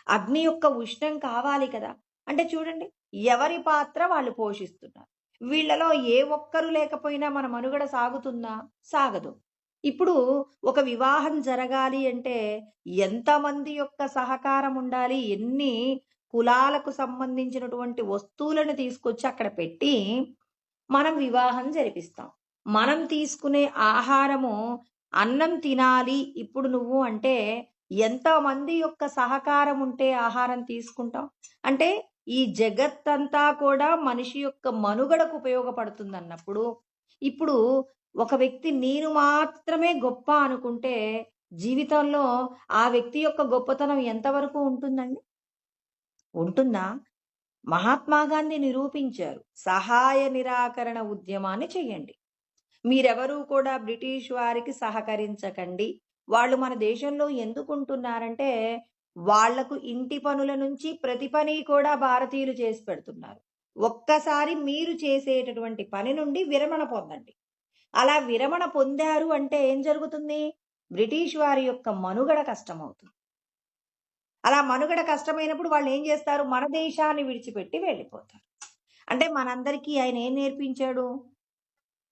అగ్ని యొక్క ఉష్ణం కావాలి కదా! అంటే చూడండి, ఎవరి పాత్ర వాళ్ళు పోషిస్తున్నారు. వీళ్ళలో ఏ ఒక్కరు లేకపోయినా మన మనుగడ సాగుతుందా? సాగదు. ఇప్పుడు ఒక వివాహం జరగాలి అంటే ఎంతమంది యొక్క సహకారం ఉండాలి? ఎన్ని కులాలకు సంబంధించినటువంటి వస్తువులను తీసుకొచ్చి అక్కడ పెట్టి మనం వివాహం జరిపిస్తాం. మనం తీసుకునే ఆహారము, అన్నం తినాలి ఇప్పుడు నువ్వు అంటే ఎంతమంది యొక్క సహకారం ఉంటే ఆహారం తీసుకుంటాం? అంటే ఈ జగత్తంతా కూడా మనిషి యొక్క మనుగడకు ఉపయోగపడుతుందన్నప్పుడు, ఇప్పుడు ఒక వ్యక్తి నేను మాత్రమే గొప్ప అనుకుంటే జీవితంలో ఆ వ్యక్తి యొక్క గొప్పతనం ఎంతవరకు ఉంటుందండి? ఉంటుందా? మహాత్మా గాంధీ నిరూపించారు. సహాయ నిరాకరణ ఉద్యమాన్ని చెయ్యండి. మీరెవరూ కూడా బ్రిటిష్ వారికి సహకరించకండి. వాళ్ళు మన దేశంలో ఎందుకుంటున్నారంటే, వాళ్లకు ఇంటి పనుల నుంచి ప్రతి పని కూడా భారతీయులు చేసి పెడుతున్నారు. ఒక్కసారి మీరు చేసేటటువంటి పని నుండి విరమణ పొందండి. అలా విరమణ పొందారు అంటే ఏం జరుగుతుంది? బ్రిటిష్ వారి యొక్క మనుగడ కష్టమవుతుంది. అలా మనుగడ కష్టమైనప్పుడు వాళ్ళు ఏం చేస్తారు? మన దేశాన్ని విడిచిపెట్టి వెళ్ళిపోతారు. అంటే మనందరికీ ఆయన ఏం నేర్పించాడు?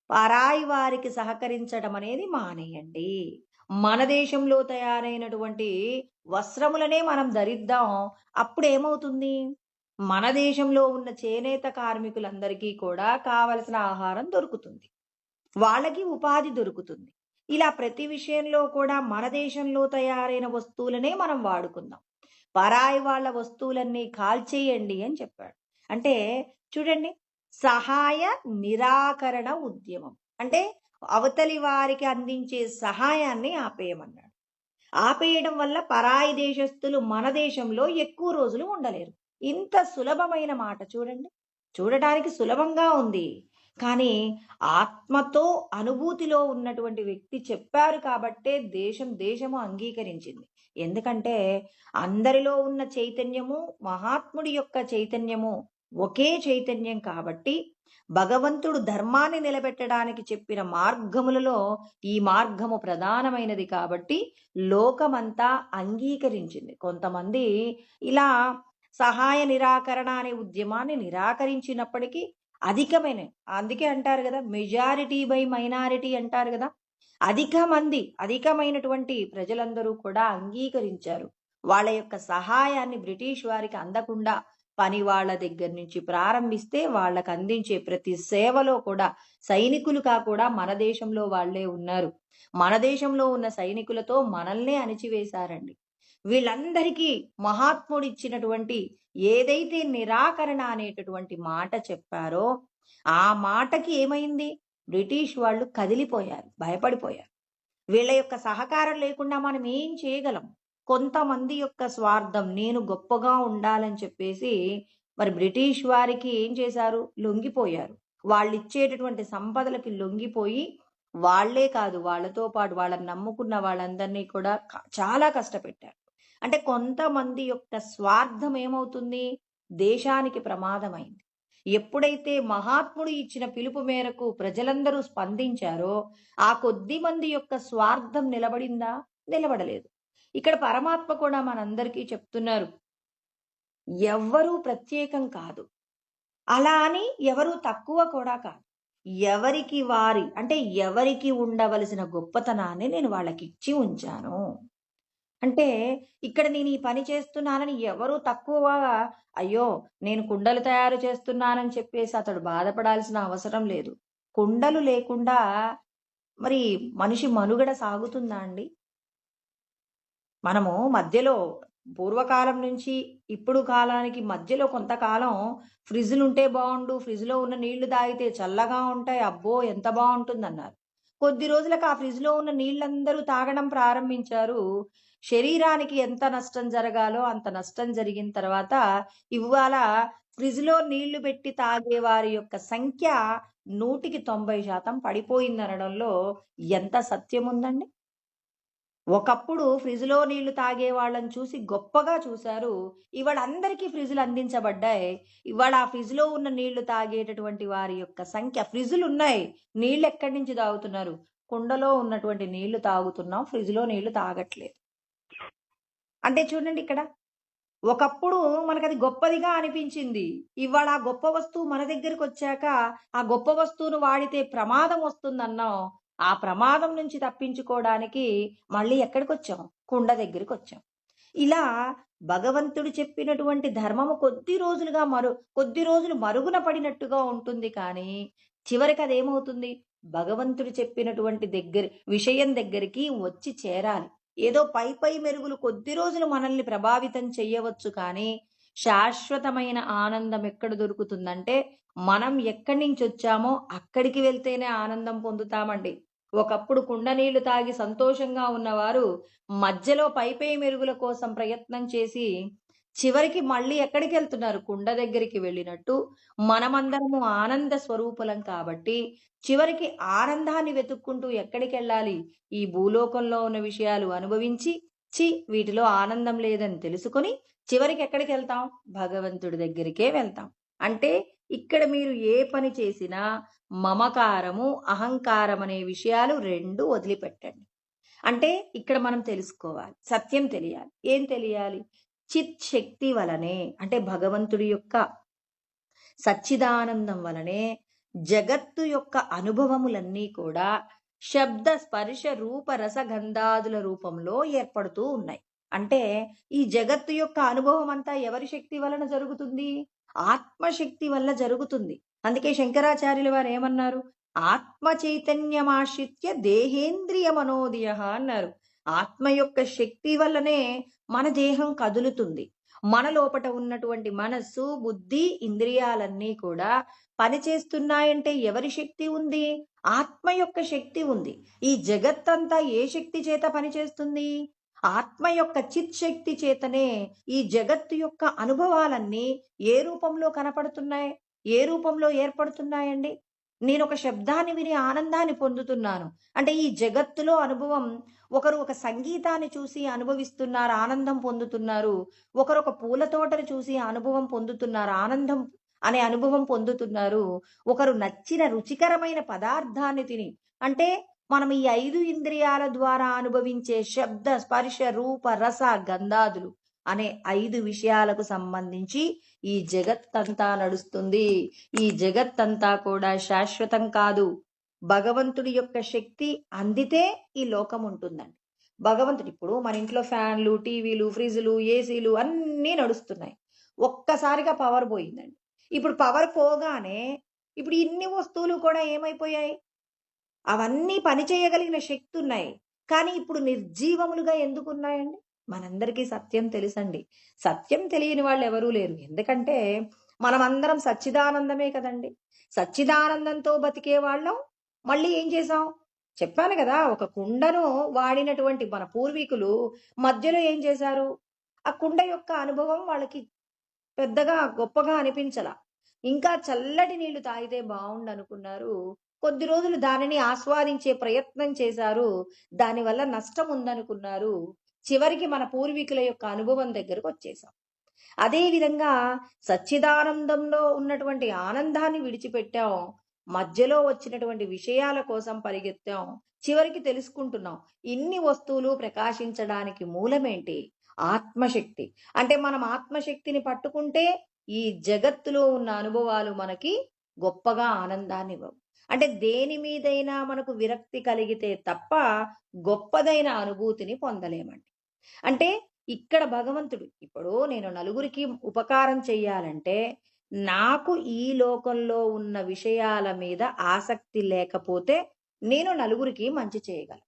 పరాయి వారికి సహకరించడం అనేది మానేయండి. మన దేశంలో తయారైనటువంటి వస్త్రములనే మనం ధరిద్దాం. అప్పుడు ఏమవుతుంది? మన దేశంలో ఉన్న చేనేత కార్మికులందరికీ కూడా కావలసిన ఆహారం దొరుకుతుంది. వాళ్ళకి ఉపాధి దొరుకుతుంది. ఇలా ప్రతి విషయంలో కూడా మన దేశంలో తయారైన వస్తువులనే మనం వాడుకుందాం. పరాయి వాళ్ళ వస్తువులన్నీ కాల్చేయండి అని చెప్పాడు. అంటే చూడండి, సహాయ నిరాకరణ ఉద్యమం అంటే అవతలి వారికి అందించే సహాయాన్ని ఆపేయమన్నాడు. ఆపేయడం వల్ల పరాయి దేశస్థులు మన దేశంలో ఎక్కువ రోజులు ఉండలేరు. ఇంత సులభమైన మాట చూడండి. చూడటానికి సులభంగా ఉంది, కానీ ఆత్మతో అనుభూతిలో ఉన్నటువంటి వ్యక్తి చెప్పారు కాబట్టే దేశము అంగీకరించింది. ఎందుకంటే అందరిలో ఉన్న చైతన్యము, మహాత్ముడి యొక్క చైతన్యము ఒకే చైతన్యం కాబట్టి, భగవంతుడు ధర్మాన్ని నిలబెట్టడానికి చెప్పిన మార్గములలో ఈ మార్గము ప్రధానమైనది కాబట్టి లోకమంతా అంగీకరించింది. కొంతమంది ఇలా సహాయ నిరాకరణ అనే ఉద్యమాన్ని నిరాకరించినప్పటికీ అధికమైన, అందుకే అంటారు కదా మెజారిటీ బై మైనారిటీ అంటారు కదా, అధికమైనటువంటి ప్రజలందరూ కూడా అంగీకరించారు. వాళ్ళ యొక్క సహాయాన్ని బ్రిటిష్ వారికి అందకుండా పని వాళ్ళ దగ్గర నుంచి ప్రారంభిస్తే వాళ్ళకు అందించే ప్రతి సేవలో కూడా సైనికులుగా కూడా మన దేశంలో వాళ్లే ఉన్నారు. మన దేశంలో ఉన్న సైనికులతో మనల్నే అణిచివేశారండి. వీళ్ళందరికీ మహాత్ముడు ఇచ్చినటువంటి ఏదైతే నిరాకరణ అనేటటువంటి మాట చెప్పారో ఆ మాటకి ఏమైంది? బ్రిటిష్ వాళ్ళు కదిలిపోయారు, భయపడిపోయారు. వీళ్ళ యొక్క సహకారం లేకుండా మనం ఏం చేయగలం? కొంతమంది యొక్క స్వార్థం, నేను గొప్పగా ఉండాలని చెప్పేసి మరి బ్రిటిష్ వారికి ఏం చేశారు? లొంగిపోయారు. వాళ్ళిచ్చేటటువంటి సంపదలకి లొంగిపోయి వాళ్ళే కాదు, వాళ్ళతో పాటు వాళ్ళని నమ్ముకున్న వాళ్ళందరినీ కూడా చాలా కష్టపెట్టారు. అంటే కొంతమంది యొక్క స్వార్థం ఏమవుతుంది? దేశానికి ప్రమాదమైంది. ఎప్పుడైతే మహాత్ముడు ఇచ్చిన పిలుపు మేరకు ప్రజలందరూ స్పందించారో, ఆ కొద్ది మంది యొక్క స్వార్థం నిలబడిందా? నిలబడలేదు. ఇక్కడ పరమాత్మ కూడా మనందరికీ చెప్తున్నారు. ఎవ్వరూ ప్రత్యేకం కాదు. అలా అని ఎవరు తక్కువ కూడా కాదు. ఎవరికి వారి అంటే ఎవరికి ఉండవలసిన గొప్పతనాన్ని నేను వాళ్ళకిచ్చి ఉంచాను. అంటే ఇక్కడ నేను ఈ పని చేస్తున్నానని ఎవరు తక్కువగా, అయ్యో! నేను కుండలు తయారు చేస్తున్నానని చెప్పేసి అతడు బాధపడాల్సిన అవసరం లేదు. కుండలు లేకుండా మరి మనిషి మనుగడ సాగుతుందా అండి? మనము మధ్యలో పూర్వకాలం నుంచి ఇప్పుడు కాలానికి మధ్యలో కొంతకాలం ఫ్రిడ్జ్‌లుంటే బావుండు. ఫ్రిడ్జ్‌లో ఉన్న నీళ్లు తాగితే చల్లగా ఉంటాయి. అబ్బో! ఎంత బావుంటుందన్నారు. కొద్ది రోజులకి ఆ ఫ్రిడ్జ్‌లో ఉన్న నీళ్ళందరూ తాగడం ప్రారంభించారు. శరీరానికి ఎంత నష్టం జరగాలో అంత నష్టం జరిగిన తర్వాత ఇవాళ ఫ్రిడ్జ్‌లో నీళ్లు పెట్టి తాగే వారి యొక్క సంఖ్య 100కి 90% పడిపోయిందనడంలో ఎంత సత్యముందండి? ఒకప్పుడు ఫ్రిడ్జ్‌లో నీళ్లు తాగే వాళ్ళని చూసి గొప్పగా చూసారు. ఇవాళ అందరికీ ఫ్రిడ్జ్‌లు అందించబడ్డాయి. ఇవాళ ఆ ఫ్రిడ్జ్‌లో ఉన్న నీళ్లు తాగేటటువంటి వారి యొక్క సంఖ్య, ఫ్రిడ్జ్‌లున్నాయి. నీళ్లెక్కడి నుంచి తాగుతున్నారు? కుండలో ఉన్నటువంటి నీళ్లు తాగుతున్నాం. ఫ్రిడ్జ్‌లో నీళ్లు తాగట్లేదు. అంటే చూడండి ఇక్కడ. ఒకప్పుడు మనకది గొప్పదిగా అనిపించింది. ఇవాళ ఆ గొప్ప వస్తువు మన దగ్గరకొచ్చాక, ఆ గొప్ప వస్తువును వాడితే ప్రమాదం వస్తుందన్నాం. ఆ ప్రమాదం నుంచి తప్పించుకోవడానికి మళ్ళీ ఎక్కడికొచ్చాం? కుండ దగ్గరికొచ్చాం. ఇలా భగవంతుడు చెప్పినటువంటి ధర్మము కొద్ది రోజులు మరుగున పడినట్టుగా ఉంటుంది కానీ, చివరికి అదేమవుతుంది? భగవంతుడు చెప్పినటువంటి విషయం దగ్గరికి వచ్చి చేరాలి. ఏదో పై మెరుగులు కొద్ది రోజులు మనల్ని ప్రభావితం చెయ్యవచ్చు కానీ, శాశ్వతమైన ఆనందం ఎక్కడ దొరుకుతుందంటే, మనం ఎక్కడి నుంచొచ్చామో అక్కడికి వెళ్తేనే ఆనందం పొందుతామండి. ఒకప్పుడు కుండ నీళ్లు తాగి సంతోషంగా ఉన్నవారు, మధ్యలో పై మెరుగుల కోసం ప్రయత్నం చేసి, చివరికి మళ్ళీ ఎక్కడికెళ్తున్నారు? కుండ దగ్గరికి వెళ్ళినట్టు, మనమందరము ఆనంద స్వరూపులం కాబట్టి, చివరికి ఆనందాన్ని వెతుక్కుంటూ ఎక్కడికెళ్ళాలి? ఈ భూలోకంలో ఉన్న విషయాలు అనుభవించి, వీటిలో ఆనందం లేదని తెలుసుకొని, చివరికి ఎక్కడికెళ్తాం? భగవంతుడి దగ్గరికే వెళ్తాం. అంటే ఇక్కడ మీరు ఏ పని చేసినా మమకారము, అహంకారం అనే విషయాలు 2 వదిలిపెట్టండి. అంటే ఇక్కడ మనం తెలుసుకోవాలి. సత్యం తెలియాలి. ఏం తెలియాలి? చిత్ శక్తి వలనే అంటే భగవంతుడి యొక్క సచ్చిదానందం వలనే జగత్తు యొక్క అనుభవములన్నీ కూడా శబ్ద, స్పర్శ, రూప, రస, గంధాదుల రూపంలో ఏర్పడుతూ ఉన్నాయి. అంటే ఈ జగత్తు యొక్క అనుభవం అంతా ఎవరి శక్తి వలన జరుగుతుంది? ఆత్మశక్తి వల్ల జరుగుతుంది. అందుకే శంకరాచార్యుల వారు ఏమన్నారు? ఆత్మ చైతన్యమాశ్రిత్య దేహేంద్రియ మనోదియ అన్నారు. ఆత్మ యొక్క శక్తి వల్లనే మన దేహం కదులుతుంది. మన లోపట ఉన్నటువంటి మనస్సు, బుద్ధి, ఇంద్రియాలన్నీ కూడా పనిచేస్తున్నాయంటే ఎవరి శక్తి ఉంది? ఆత్మ యొక్క శక్తి ఉంది. ఈ జగత్తంతా ఏ శక్తి చేత పనిచేస్తుంది? ఆత్మ యొక్క చిత్ శక్తి చేతనే ఈ జగత్తు యొక్క అనుభవాలన్నీ ఏ రూపంలో కనపడుతున్నాయి? ఏ రూపంలో ఏర్పడుతున్నాయండి? నేనొక శబ్దాన్ని విని ఆనందాన్ని పొందుతున్నాను. అంటే ఈ జగత్తులో అనుభవం, ఒకరు ఒక సంగీతాన్ని చూసి అనుభవిస్తున్నారు, ఆనందం పొందుతున్నారు. ఒకరు ఒక పూల తోటని చూసి అనుభవం పొందుతున్నారు, ఆనందం అనే అనుభవం పొందుతున్నారు. ఒకరు నచ్చిన రుచికరమైన పదార్థాన్ని తిని, అంటే మనం ఈ 5 ఇంద్రియాల ద్వారా అనుభవించే శబ్ద, స్పర్శ, రూప, రస, గంధాదులు అనే 5 విషయాలకు సంబంధించి ఈ జగత్తంతా నడుస్తుంది. ఈ జగత్తంతా కూడా శాశ్వతం కాదు. భగవంతుడి యొక్క శక్తి అందితే ఈ లోకం ఉంటుందండి. భగవంతుడు ఇప్పుడు మన ఇంట్లో ఫ్యాన్లు, టీవీలు, ఫ్రిడ్జ్‌లు, ఏసీలు అన్నీ నడుస్తున్నాయి. ఒక్కసారిగా పవర్ పోయిందండి. ఇప్పుడు పవర్ పోగానే ఇప్పుడు ఇన్ని వస్తువులు కూడా ఏమైపోయాయి? అవన్నీ పని చేయగలిగిన శక్తి ఉన్నాయి. కానీ ఇప్పుడు నిర్జీవములుగా ఎందుకున్నాయండి? మనందరికీ సత్యం తెలుసండి. సత్యం తెలియని వాళ్ళు ఎవరూ లేరు. ఎందుకంటే మనమందరం సచ్చిదానందమే కదండీ! సచ్చిదానందంతో బతికే వాళ్ళం. మళ్ళీ ఏం చేసాం? చెప్పాను కదా! ఒక కుండను వాడినటువంటి మన పూర్వీకులు మధ్యలో ఏం చేశారు? ఆ కుండ యొక్క అనుభవం వాళ్ళకి పెద్దగా గొప్పగా అనిపించలా. ఇంకా చల్లటి నీళ్లు తాగితే బావుండనుకున్నారు. కొద్ది రోజులు దానిని ఆస్వాదించే ప్రయత్నం చేశారు. దానివల్ల నష్టం ఉందనుకున్నారు. చివరికి మన పూర్వీకుల యొక్క అనుభవం దగ్గరకొచ్చేసాం. అదే విధంగా సచ్చిదానందంలో ఉన్నటువంటి ఆనందాన్ని విడిచిపెట్టాం. మధ్యలో వచ్చినటువంటి విషయాల కోసం పరిగెత్తాం. చివరికి తెలుసుకుంటున్నాం. ఇన్ని వస్తువులు ప్రకాశించడానికి మూలమేంటి? ఆత్మశక్తి. అంటే మనం ఆత్మశక్తిని పట్టుకుంటే ఈ జగత్తులో ఉన్న అనుభవాలు మనకి గొప్పగా ఆనందాన్నివ్వవు. అంటే దేని మీదైనా మనకు విరక్తి కలిగితే తప్ప గొప్పదైన అనుభూతిని పొందలేమండి. అంటే ఇక్కడ భగవంతుడు ఇప్పుడు నేను నలుగురికి ఉపకారం చెయ్యాలంటే, నాకు ఈ లోకంలో ఉన్న విషయాల మీద ఆసక్తి లేకపోతే, నేను నలుగురికి మంచి చేయగలను.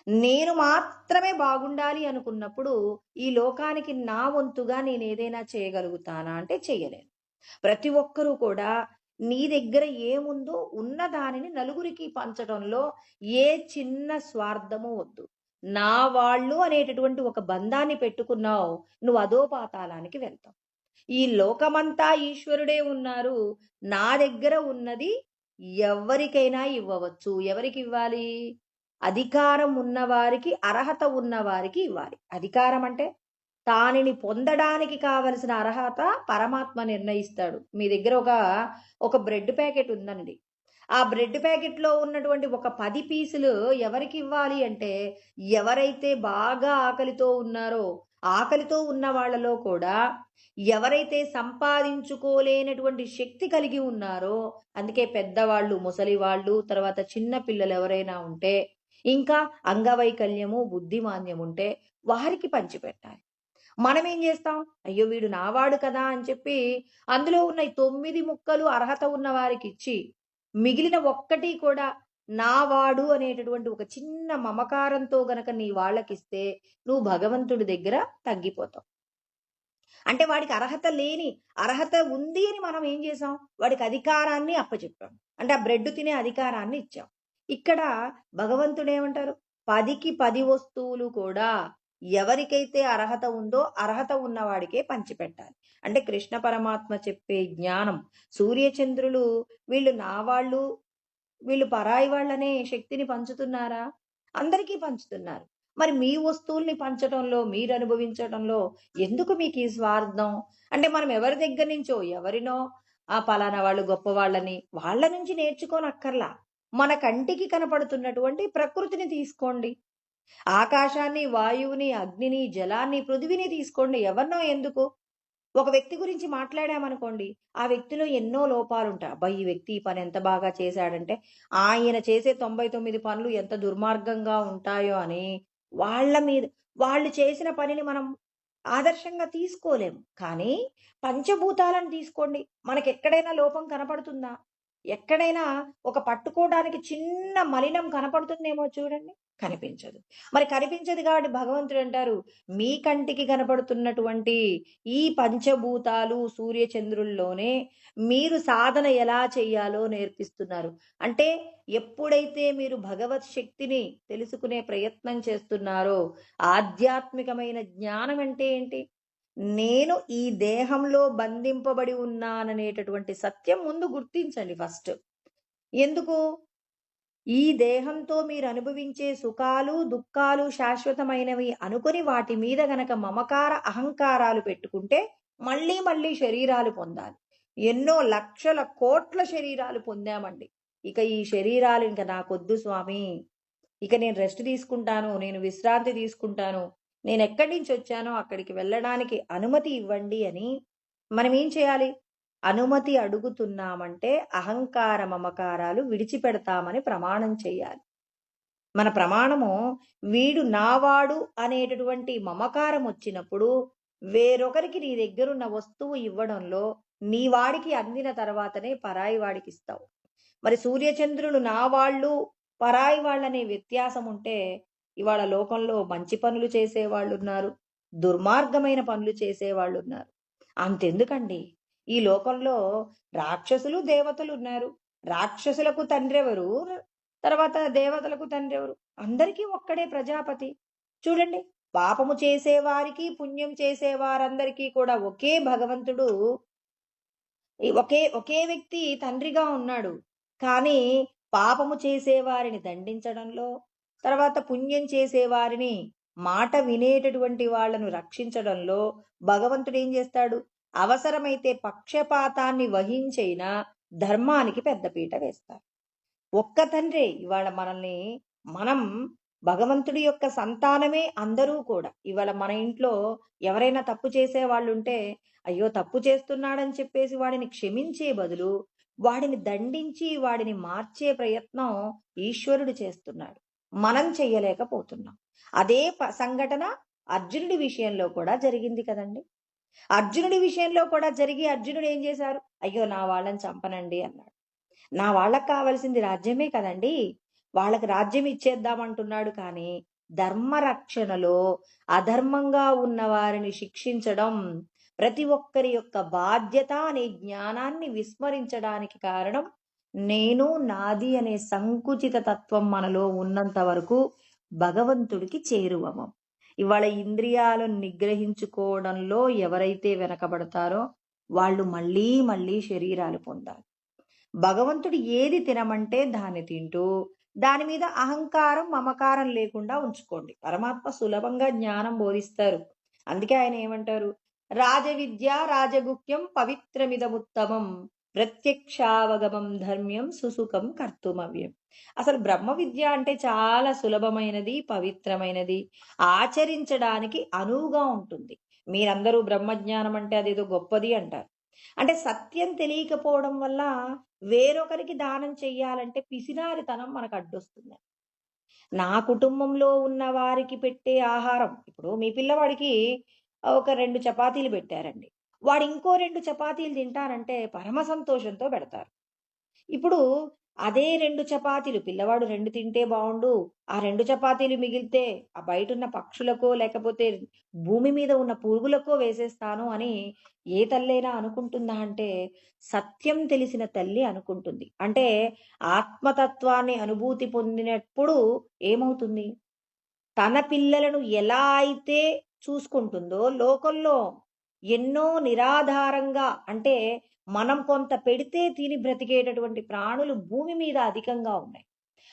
నేను మాత్రమే బాగుండాలి అనుకున్నప్పుడు, ఈ లోకానికి నా వంతుగా నేనేదైనా చేయగలుగుతానా అంటే చెయ్యలేను. ప్రతి ఒక్కరూ కూడా నీ దగ్గర ఏముందో ఉన్న దానిని నలుగురికి పంచడంలో ఏ చిన్న స్వార్థము వద్దు. నా వాళ్ళు అనేటటువంటి ఒక బంధాన్ని పెట్టుకున్నావు, నువ్వు అధోపాతాళానికి వెళ్తావు. ఈ లోకమంతా ఈశ్వరుడే ఉన్నారు. నా దగ్గర ఉన్నది ఎవ్వరికైనా ఇవ్వవచ్చు. ఎవరికివ్వాలి? అధికారం ఉన్నవారికి, అర్హత ఉన్నవారికి ఇవ్వాలి. అధికారం అంటే దానిని పొందడానికి కావలసిన అర్హత పరమాత్మ నిర్ణయిస్తాడు. మీ దగ్గర ఒక బ్రెడ్ ప్యాకెట్ ఉందండి. ఆ బ్రెడ్ ప్యాకెట్‌లో ఉన్నటువంటి ఒక 10 పీసులు ఎవరికివ్వాలి అంటే, ఎవరైతే బాగా ఆకలితో ఉన్నారో, ఆకలితో ఉన్న వాళ్ళలో కూడా ఎవరైతే సంపాదించుకోలేనటువంటి శక్తి కలిగి ఉన్నారో, అందుకే పెద్దవాళ్ళు, ముసలివాళ్ళు, తర్వాత చిన్న పిల్లలు ఎవరైనా ఉంటే, ఇంకా అంగవైకల్యము, బుద్ధిమాంద్యం ఉంటే వారికి పంచిపెట్టాలి. మనమేం జేస్తాం? అయ్యో! వీడు నావాడు కదా అని చెప్పి అందులో ఉన్న ఈ 9 ముక్కలు అర్హత ఉన్న వారికిచ్చి, మిగిలిన ఒక్కటి కూడా నావాడు అనేటటువంటి ఒక చిన్న మమకారంతో గనక నీ వాళ్ళకిస్తే, నువ్వు భగవంతుడి దగ్గర తగ్గిపోతావు. అంటే వాడికి అర్హత ఉంది అని మనం ఏం చేసాం? వాడికి అధికారాన్ని అప్పచెప్పాం. అంటే ఆ బ్రెడ్ తినే అధికారాన్ని ఇచ్చాం. ఇక్కడ భగవంతుడేమంటారు? 10కి 10 వస్తువులు కూడా ఎవరికైతే అర్హత ఉందో, అర్హత ఉన్నవాడికే పంచిపెట్టాలి. అంటే కృష్ణ పరమాత్మ చెప్పే జ్ఞానం. సూర్యచంద్రులు వీళ్ళు నా వాళ్ళు, వీళ్ళు పరాయి వాళ్ళనే శక్తిని పంచుతున్నారా? అందరికీ పంచుతున్నారు. మరి మీ వస్తువుల్ని పంచటంలో, మీరనుభవించటంలో ఎందుకు మీకీ స్వార్థం? అంటే మనం ఎవరి దగ్గర నుంచో, ఎవరినో పలానా వాళ్ళు గొప్పవాళ్ళని, వాళ్ళ నుంచి నేర్చుకోనక్కర్లా. మన కంటికి కనపడుతున్నటువంటి ప్రకృతిని తీసుకోండి. ఆకాశాన్ని, వాయువుని, అగ్నిని, జలాన్ని, పృథివిని తీసుకోండి. ఎవరినో ఎందుకు? ఒక వ్యక్తి గురించి మాట్లాడామనుకోండి, ఆ వ్యక్తిలో ఎన్నో లోపాలుంటాయి. అబ్బా! ఈ వ్యక్తి ఈ పని ఎంత బాగా చేశాడంటే, ఆయన చేసే 99 పనులు ఎంత దుర్మార్గంగా ఉంటాయో అని వాళ్ళ మీద వాళ్ళు చేసిన పనిని మనం ఆదర్శంగా తీసుకోలేము. కానీ పంచభూతాలను తీసుకోండి. మనకెక్కడైనా లోపం కనపడుతుందా? ఎక్కడైనా ఒక పట్టుకోవడానికి చిన్న మలినం కనపడుతుందేమో చూడండి. కనిపించదు. మరి కనిపించదు కాబట్టి భగవంతుడంటారు, మీ కంటికి కనపడుతున్నటువంటి ఈ పంచభూతాలు సూర్యచంద్రుల్లోనే మీరు సాధన ఎలా చెయ్యాలో నేర్పిస్తున్నారు. అంటే ఎప్పుడైతే మీరు భగవత్ శక్తిని తెలుసుకునే ప్రయత్నం చేస్తున్నారో, ఆధ్యాత్మికమైన జ్ఞానం అంటే ఏంటి? నేను ఈ దేహంలో బంధింపబడి ఉన్నాననేటటువంటి సత్యం ముందు గుర్తించండి ఫస్ట్. ఎందుకు? ఈ దేహంతో మీరు అనుభవించే సుఖాలు, దుఃఖాలు శాశ్వతమైనవి అనుకుని వాటి మీద గనక మమకార, అహంకారాలు పెట్టుకుంటే మళ్ళీ మళ్ళీ శరీరాలు పొందాలి. ఎన్నో లక్షల, కోట్ల శరీరాలు పొందామండి. ఇక ఈ శరీరాలు ఇంక నాకొద్దు స్వామి. ఇక నేను రెస్ట్ తీసుకుంటాను. నేను విశ్రాంతి తీసుకుంటాను. నేనెక్కడి నుంచొచ్చానో అక్కడికి వెళ్ళడానికి అనుమతి ఇవ్వండి అని మనమేం చేయాలి? అనుమతి అడుగుతున్నామంటే అహంకార, మమకారాలు విడిచిపెడతామని ప్రమాణం చెయ్యాలి. మన ప్రమాణము వీడు నావాడు అనేటటువంటి మమకారం వచ్చినప్పుడు వేరొకరికి నీ దగ్గరున్న వస్తువు ఇవ్వడంలో నీ వాడికి అందిన తర్వాతనే పరాయి వాడికిస్తావు. మరి సూర్యచంద్రులు నా వాళ్ళు, పరాయి వాళ్ళనే వ్యత్యాసం ఉంటే ఇవాళ లోకంలో మంచి పనులు చేసేవాళ్ళున్నారు. దుర్మార్గమైన పనులు చేసేవాళ్ళున్నారు. అంతెందుకండి, ఈ లోకంలో రాక్షసులు, దేవతలున్నారు. రాక్షసులకు తండ్రెవరు? తర్వాత దేవతలకు తండ్రెవరు? అందరికీ ఒక్కడే ప్రజాపతి. చూడండి, పాపము చేసేవారికి, పుణ్యం చేసేవారందరికీ కూడా ఒకే భగవంతుడు ఒకే ఒకే వ్యక్తి తండ్రిగా ఉన్నాడు. కానీ పాపము చేసేవారిని దండించడంలో, తర్వాత పుణ్యం చేసేవారిని మాట వినేటటువంటి వాళ్ళను రక్షించడంలో భగవంతుడేం జేస్తాడు? అవసరమైతే పక్షపాతాన్ని వహించైనా ధర్మానికి పెద్దపీట వేస్తారు. ఒక్క తండ్రే ఇవాళ మనల్ని మనం భగవంతుడి యొక్క సంతానమే అందరూ కూడా. ఇవాళ మన ఇంట్లో ఎవరైనా తప్పు చేసేవాళ్ళుంటే, అయ్యో! తప్పు చేస్తున్నాడని చెప్పేసి వాడిని క్షమించే బదులు, వాడిని దండించి, వాడిని మార్చే ప్రయత్నం ఈశ్వరుడు చేస్తున్నాడు. మనం చెయ్యలేకపోతున్నాం. అదే సంఘటన అర్జునుడి విషయంలో కూడా జరిగింది కదండీ! అర్జునుడి విషయంలో కూడా జరిగి అర్జునుడు ఏం చేశారు? అయ్యో! నా వాళ్ళని చంపనండి అన్నాడు. నా వాళ్ళకి కావాల్సింది రాజ్యమే కదండీ! వాళ్ళకి రాజ్యం ఇచ్చేద్దామంటున్నాడు కానీ, ధర్మరక్షణలో అధర్మంగా ఉన్న వారిని శిక్షించడం, ప్రతి ఒక్కరి యొక్క బాధ్యత అనే జ్ఞానాన్ని విస్మరించడానికి కారణం, నేను, నాది అనే సంకుచిత తత్వం మనలో ఉన్నంత వరకు భగవంతుడికి చేరువమం. ఇవాళ ఇంద్రియాలను నిగ్రహించుకోవడంలో ఎవరైతే వెనకబడతారో, వాళ్ళు మళ్ళీ మళ్ళీ శరీరాలు పొందాలి. భగవంతుడు ఏది తినమంటే దాన్ని తింటూ, దాని మీద అహంకారం, మమకారం లేకుండా ఉంచుకోండి. పరమాత్మ సులభంగా జ్ఞానం బోధిస్తారు. అందుకే ఆయన ఏమంటారు? రాజవిద్య రాజగుహ్యం పవిత్రమిదముత్తమం ప్రత్యక్షావగమం ధర్మ్యం సుసుఖం కర్తుమవ్యం. అసలు బ్రహ్మ విద్య అంటే చాలా సులభమైనది, పవిత్రమైనది, ఆచరించడానికి అనువుగా ఉంటుంది. మీరందరూ బ్రహ్మజ్ఞానం అంటే అదేదో గొప్పది అంటారు. అంటే సత్యం తెలియకపోవడం వల్ల వేరొకరికి దానం చెయ్యాలంటే పిసినారితనం మనకు అడ్డొస్తుంది. నా కుటుంబంలో ఉన్న వారికి పెట్టే ఆహారం, ఇప్పుడు మీ పిల్లవాడికి ఒక 2 చపాతీలు పెట్టారండి. వాడు ఇంకో 2 చపాతీలు తింటానంటే పరమ సంతోషంతో పెడతారు. ఇప్పుడు అదే 2 చపాతీలు పిల్లవాడు 2 తింటే బావుండు. ఆ 2 చపాతీలు మిగిలితే ఆ బయటున్న పక్షులకో, లేకపోతే భూమి మీద ఉన్న పురుగులకో వేసేస్తాను అని ఏ తల్లైనా అనుకుంటుందా అంటే, సత్యం తెలిసిన తల్లి అనుకుంటుంది. అంటే ఆత్మతత్వాన్ని అనుభూతి పొందినప్పుడు ఏమవుతుంది? తన పిల్లలను ఎలా అయితే చూసుకుంటుందో, లోకంలో ఎన్నో నిరాధారంగా, అంటే మనం కొంత పెడితే తిని బ్రతికేటటువంటి ప్రాణులు భూమి మీద అధికంగా ఉన్నాయి.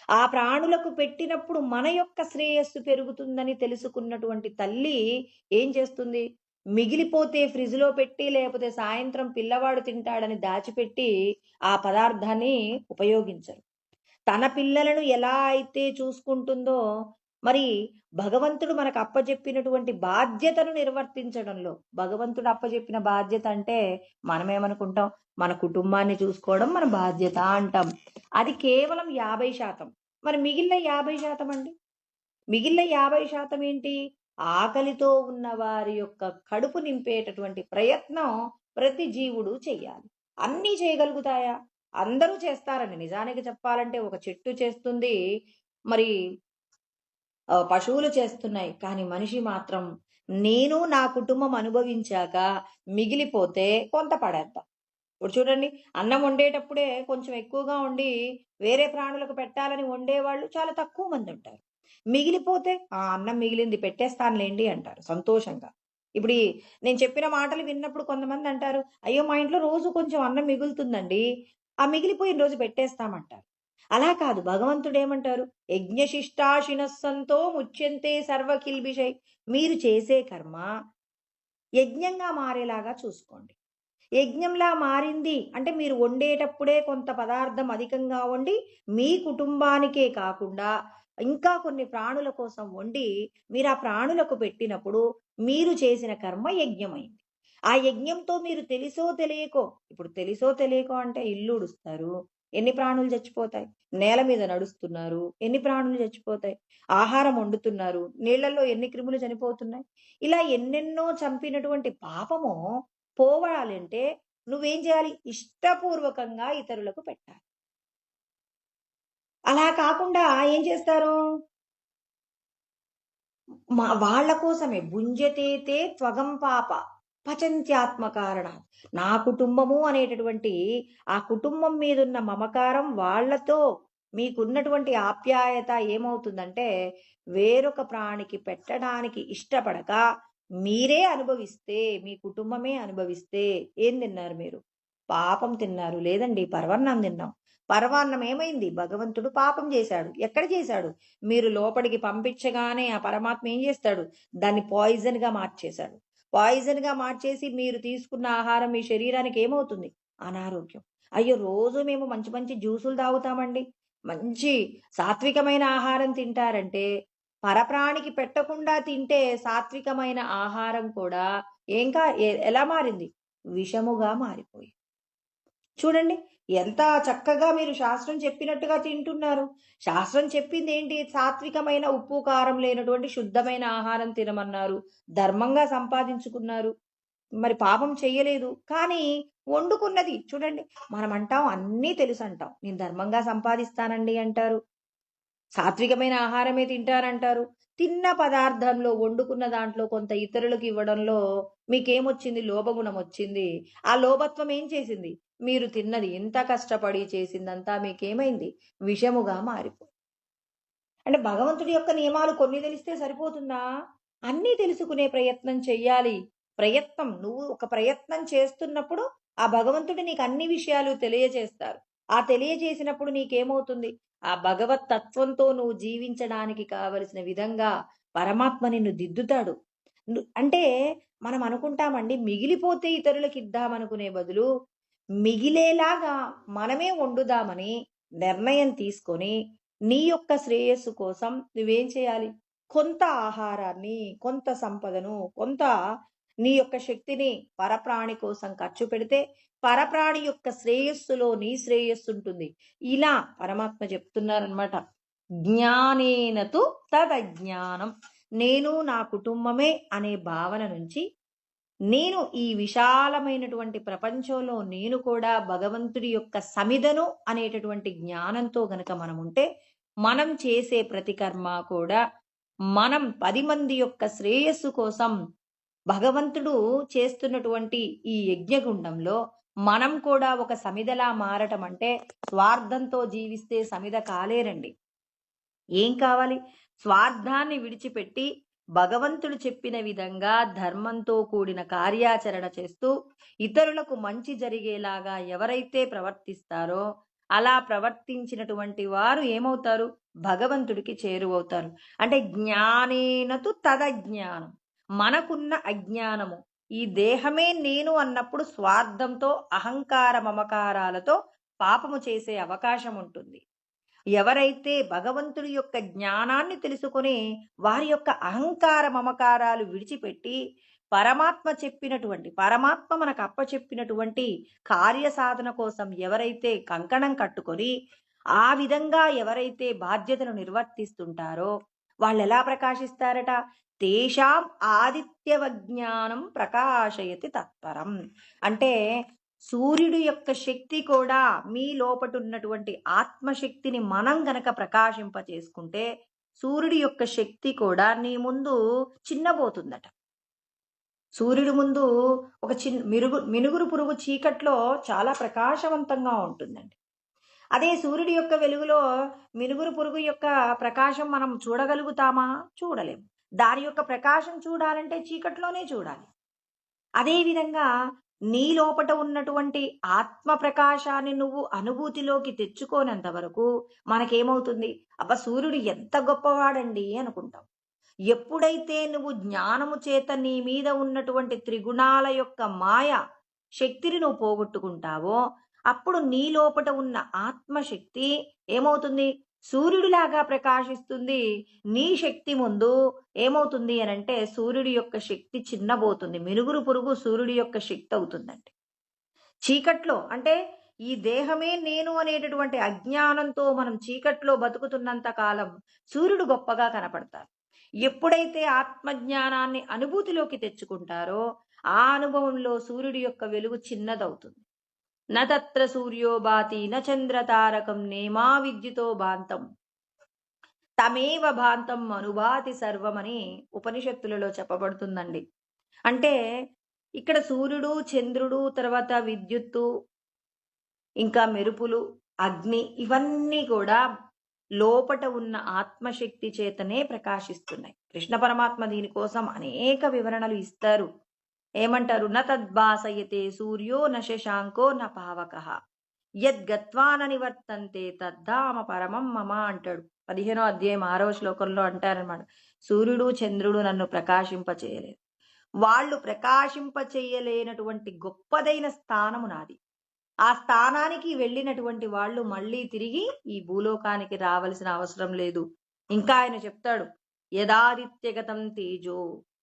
ఆ ప్రాణులకు పెట్టినప్పుడు మన యొక్క శ్రేయస్సు పెరుగుతుందని తెలుసుకున్నటువంటి తల్లి ఏం చేస్తుంది? మిగిలిపోతే ఫ్రిడ్జ్‌లో పెట్టి, లేకపోతే సాయంత్రం పిల్లవాడు తింటాడని దాచిపెట్టి ఆ పదార్థాన్ని ఉపయోగించరు. తన పిల్లలను ఎలా అయితే చూసుకుంటుందో, మరి భగవంతుడు మనకు అప్పజెప్పినటువంటి బాధ్యతను నిర్వర్తించడంలో, భగవంతుడు అప్పజెప్పిన బాధ్యత అంటే మనమేమనుకుంటాం? మన కుటుంబాన్ని చూసుకోవడం మన బాధ్యత అంటాం. అది కేవలం 50%. మరి మిగిలిన 50% అండి? మిగిలిన 50% ఏంటి? ఆకలితో ఉన్న వారి యొక్క కడుపు నింపేటటువంటి ప్రయత్నం ప్రతి జీవుడు చెయ్యాలి. అన్నీ చేయగలుగుతాయా? అందరూ చేస్తారండి. నిజానికి చెప్పాలంటే ఒక చెట్టు చేస్తుంది. మరి పశువులు చేస్తున్నాయి. కానీ మనిషి మాత్రం నేను నా కుటుంబం అనుభవించాక మిగిలిపోతే కొంత పడేద్దాం. ఇప్పుడు చూడండి, అన్నం వండేటప్పుడే కొంచెం ఎక్కువగా వండి వేరే ప్రాణులకు పెట్టాలని వండేవాళ్ళు చాలా తక్కువ మంది ఉంటారు. మిగిలిపోతే ఆ అన్నం మిగిలింది పెట్టేస్తానులేండి అంటారు సంతోషంగా. ఇప్పుడు నేను చెప్పిన మాటలు విన్నప్పుడు కొంతమంది అంటారు, అయ్యో మా ఇంట్లో రోజు కొంచెం అన్నం మిగులుతుందండి, ఆ మిగిలిపోయిన రోజు పెట్టేస్తామంటారు. అలా కాదు, భగవంతుడు ఏమంటారు? యజ్ఞశిష్టాశినస్సంతో ముచ్యంతే సర్వకిల్బిషై. మీరు చేసే కర్మ యజ్ఞంగా మారేలాగా చూసుకోండి. యజ్ఞంలా మారింది అంటే మీరు వండేటప్పుడే కొంత పదార్థం అధికంగా వండి మీ కుటుంబానికే కాకుండా ఇంకా కొన్ని ప్రాణుల కోసం వండి మీరు ఆ ప్రాణులకు పెట్టినప్పుడు మీరు చేసిన కర్మ యజ్ఞమైంది. ఆ యజ్ఞంతో మీరు తెలుసో తెలియకో, ఇప్పుడు తెలుసో తెలియకో అంటే ఇల్లు ఉడుస్తారు, ఎన్ని ప్రాణులు చచ్చిపోతాయి? నేల మీద నడుస్తున్నారు, ఎన్ని ప్రాణులు చచ్చిపోతాయి? ఆహారం వండుతున్నారు, నీళ్లలో ఎన్ని క్రిములు చనిపోతున్నాయి? ఇలా ఎన్నెన్నో చంపినటువంటి పాపము పోవాలంటే నువ్వేం చేయాలి? ఇష్టపూర్వకంగా ఇతరులకు పెట్టాలి. అలా కాకుండా ఏం చేస్తారు? వాళ్ళ కోసమే భుంజతేతే త్వగం పాప పచంత్యాత్మ కారణాత్. నా కుటుంబము అనేటటువంటి ఆ కుటుంబం మీదున్న మమకారం, వాళ్ళతో మీకున్నటువంటి ఆప్యాయత ఏమవుతుందంటే వేరొక ప్రాణికి పెట్టడానికి ఇష్టపడక మీరే అనుభవిస్తే, మీ కుటుంబమే అనుభవిస్తే ఏం తిన్నారు మీరు? పాపం తిన్నారు. లేదండి పరమాన్నం తిన్నాం. పరమాన్నం ఏమైంది? భగవంతుడు పాపం చేశాడు. ఎక్కడ చేశాడు? మీరు లోపలికి పంపించగానే ఆ పరమాత్మ ఏం చేస్తాడు? దాన్ని పాయిజన్‌గా మార్చేశాడు. పాయిజన్‌గా మార్చేసి మీరు తీసుకున్న ఆహారం మీ శరీరానికి ఏమవుతుంది? అనారోగ్యం. అయ్యో! రోజు మేము మంచి మంచి జ్యూసులు తాగుతామండి. మంచి సాత్వికమైన ఆహారం తింటారంటే, పరప్రాణికి పెట్టకుండా తింటే సాత్వికమైన ఆహారం కూడా ఎలా మారింది? విషముగా మారిపోయింది. చూడండి ఎంత చక్కగా మీరు శాస్త్రం చెప్పినట్టుగా తింటున్నారు. శాస్త్రం చెప్పిందేంటి? సాత్వికమైన ఉప్పు, కారం లేనటువంటి శుద్ధమైన ఆహారం తినమన్నారు. ధర్మంగా సంపాదించుకున్నారు. మరి పాపం చెయ్యలేదు. కానీ వండుకున్నది చూడండి. మనం అంటాం అన్నీ తెలుసంటాం. నేను ధర్మంగా సంపాదిస్తానండి అంటారు. సాత్వికమైన ఆహారమే తింటారంటారు. తిన్న పదార్థంలో వండుకున్న దాంట్లో కొంత ఇతరులకు ఇవ్వడంలో మీకేమొచ్చింది? లోభగుణం వచ్చింది. ఆ లోభత్వం ఏం చేసింది? మీరు తిన్నది ఎంత కష్టపడి చేసిందంతా మీకేమైంది? విషముగా మారిపోయింది. అంటే భగవంతుడి యొక్క నియమాలు కొన్ని తెలిస్తే సరిపోతుందా? అన్నీ తెలుసుకునే ప్రయత్నం చెయ్యాలి. నువ్వు ఒక ప్రయత్నం చేస్తున్నప్పుడు ఆ భగవంతుడు నీకు అన్ని విషయాలు తెలియజేస్తారు. ఆ తెలియజేసినప్పుడు నీకేమవుతుంది? ఆ భగవత్ తత్వంతో నువ్వు జీవించడానికి కావలసిన విధంగా పరమాత్మ నిన్ను దిద్దుతాడు. అంటే మనం అనుకుంటామండి మిగిలిపోతే ఇతరులకిద్దామనుకునే బదులు, మిగిలేలాగా మనమే వండుదామని నిర్ణయం తీసుకొని, నీ యొక్క శ్రేయస్సు కోసం నువ్వేం చేయాలి? కొంత ఆహారాన్ని, కొంత సంపదను, కొంత నీ యొక్క శక్తిని పరప్రాణి కోసం ఖర్చు పెడితే, పరప్రాణి యొక్క శ్రేయస్సులో నీ శ్రేయస్సుంటుంది. ఇలా పరమాత్మ చెప్తున్నారనమాట. జ్ఞానేనతు తదజ్ఞానం. నేను నా కుటుంబమే అనే భావన నుంచి, నేను ఈ విశాలమైనటువంటి ప్రపంచంలో నేను కూడా భగవంతుడి యొక్క సమిధను అనేటటువంటి జ్ఞానంతో గనక మనముంటే, మనం చేసే ప్రతి కర్మ కూడా మనం 10 మంది యొక్క శ్రేయస్సు కోసం భగవంతుడు చేస్తున్నటువంటి ఈ యజ్ఞగుండంలో మనం కూడా ఒక సమిధలా మారటం అంటే, స్వార్థంతో జీవిస్తే సమిధ కాలేరండి. ఏం కావాలి? స్వార్థాన్ని విడిచిపెట్టి భగవంతుడు చెప్పిన విధంగా ధర్మంతో కూడిన కార్యాచరణ చేస్తూ ఇతరులకు మంచి జరిగేలాగా ఎవరైతే ప్రవర్తిస్తారో అలా ప్రవర్తించినటువంటి వారు ఏమవుతారు? భగవంతుడికి చేరువవుతారు. అంటే జ్ఞానేనతు తదజ్ఞానం. మనకున్న అజ్ఞానము, ఈ దేహమే నేను అన్నప్పుడు స్వార్థంతో అహంకార మమకారాలతో పాపము చేసే అవకాశం ఉంటుంది. ఎవరైతే భగవంతుడి యొక్క జ్ఞానాన్ని తెలుసుకొని వారి యొక్క అహంకార మమకారాలు విడిచిపెట్టి పరమాత్మ మనకు అప్పచెప్పినటువంటి కార్యసాధన కోసం ఎవరైతే కంకణం కట్టుకొని ఆ విధంగా ఎవరైతే బాధ్యతను నిర్వర్తిస్తుంటారో వాళ్ళు ఎలా ప్రకాశిస్తారట? తేషాం ఆదిత్యవజ్ఞానం ప్రకాశయతి తత్పరం. అంటే సూర్యుడి యొక్క శక్తి కూడా మీ లోపట ఉన్నటువంటి ఆత్మశక్తిని మనం గనక ప్రకాశింప చేసుకుంటే సూర్యుడి యొక్క శక్తి కూడా నీ ముందు చిన్నబోతుందట. సూర్యుడి ముందు ఒక మినుగురు పురుగు చీకట్లో చాలా ప్రకాశవంతంగా ఉంటుందండి. అదే సూర్యుడి యొక్క వెలుగులో మినుగురు పురుగు యొక్క ప్రకాశం మనం చూడగలుగుతామా? చూడలేము. దాని యొక్క ప్రకాశం చూడాలంటే చీకట్లోనే చూడాలి. అదేవిధంగా నీ లోపట ఉన్నటువంటి ఆత్మ ప్రకాశాన్ని నువ్వు అనుభూతిలోకి తెచ్చుకోనంత వరకు మనకేమవుతుంది? అబ్బా సూర్యుడు ఎంత గొప్పవాడండి అనుకుంటాం. ఎప్పుడైతే నువ్వు జ్ఞానము చేత నీ మీద ఉన్నటువంటి త్రిగుణాల యొక్క మాయ శక్తిని నువ్వు పోగొట్టుకుంటావో అప్పుడు నీ లోపట ఉన్న ఆత్మశక్తి ఏమవుతుంది? సూర్యుడిలాగా ప్రకాశిస్తుంది. నీ శక్తి ముందు ఏమవుతుంది అనంటే సూర్యుడి యొక్క శక్తి చిన్నబోతుంది. మినుగురు పురుగు సూర్యుడి యొక్క శక్తి అవుతుందండి. చీకట్లో అంటే ఈ దేహమే నేను అనేటటువంటి అజ్ఞానంతో మనం చీకట్లో బతుకుతున్నంత కాలం సూర్యుడు గొప్పగా కనపడతారు. ఎప్పుడైతే ఆత్మజ్ఞానాన్ని అనుభూతిలోకి తెచ్చుకుంటారో ఆ అనుభవంలో సూర్యుడి యొక్క వెలుగు చిన్నదవుతుంది. నత్ర సూర్యో భాతి న చంద్రతారకం నేమా విద్యుతో భాంతం తమేవ భాంతం అనుభాతి సర్వమని ఉపనిషత్తులలో చెప్పబడుతుందండి. అంటే ఇక్కడ సూర్యుడు, చంద్రుడు, తర్వాత విద్యుత్తు, ఇంకా మెరుపులు, అగ్ని ఇవన్నీ కూడా లోపట ఉన్న ఆత్మశక్తి చేతనే ప్రకాశిస్తున్నాయి. కృష్ణ పరమాత్మ దీనికోసం అనేక వివరణలు ఇస్తారు. ఏమంటారు? న తద్భాసయతే సూర్యో న శశాంకో న పావకః యద్గత్వా న నివర్తంతే తద్ధామ పరమం మమ అంటాడు. 15వ అధ్యాయం 6వ శ్లోకంలో అంటారనమాట. సూర్యుడు చంద్రుడు నన్ను ప్రకాశింపచేయలేదు. వాళ్ళు ప్రకాశింపచేయలేనటువంటి గొప్పదైన స్థానము నాది. ఆ స్థానానికి వెళ్ళినటువంటి వాళ్ళు మళ్ళీ తిరిగి ఈ భూలోకానికి రావలసిన అవసరం లేదు. ఇంకా ఆయన చెప్తాడు, యదాదిత్యగతం తేజో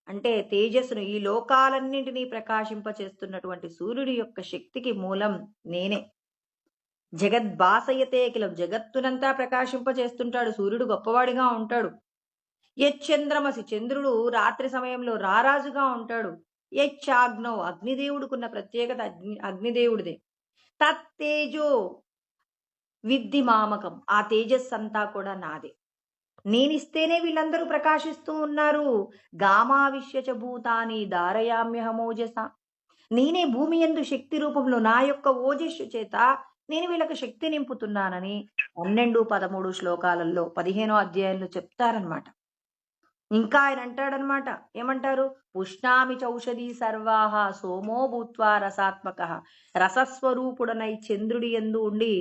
అంటే తేజస్సును ఈ లోకాలన్నింటినీ ప్రకాశింపచేస్తున్నటువంటి సూర్యుడి యొక్క శక్తికి మూలం నేనే. జగద్భాసయతే కిలం జగత్తునంతా ప్రకాశింపచేస్తుంటాడు. సూర్యుడు గొప్పవాడిగా ఉంటాడు. యశ్చంద్రమసి చంద్రుడు రాత్రి సమయంలో రారాజుగా ఉంటాడు. యచ్చాగ్నో అగ్నిదేవుడుకున్న ప్రత్యేకత అగ్నిదేవుడిదే. తత్తేజో విద్ధి మామకం ఆ తేజస్సు అంతా కూడా నాదే. నేనిస్తేనే వీళ్ళందరూ ప్రకాశిస్తూ ఉన్నారు. గామావిశ్యచ భూతాని ధారయామ్యహమోజస నేనే భూమి యందు శక్తి రూపంలో నా యొక్క ఓజస్సు చేత నేను వీళ్ళకి శక్తి నింపుతున్నానని 12, 13 శ్లోకాలలో 15వ అధ్యాయంలో చెప్తారనమాట. ఇంకా ఆయన అంటాడనమాట. ఏమంటారు? పుష్ణామి చౌషధి సర్వాహ సోమో భూత్వా రసాత్మక రసస్వరూపుడనై చంద్రుడి యందు ఉండి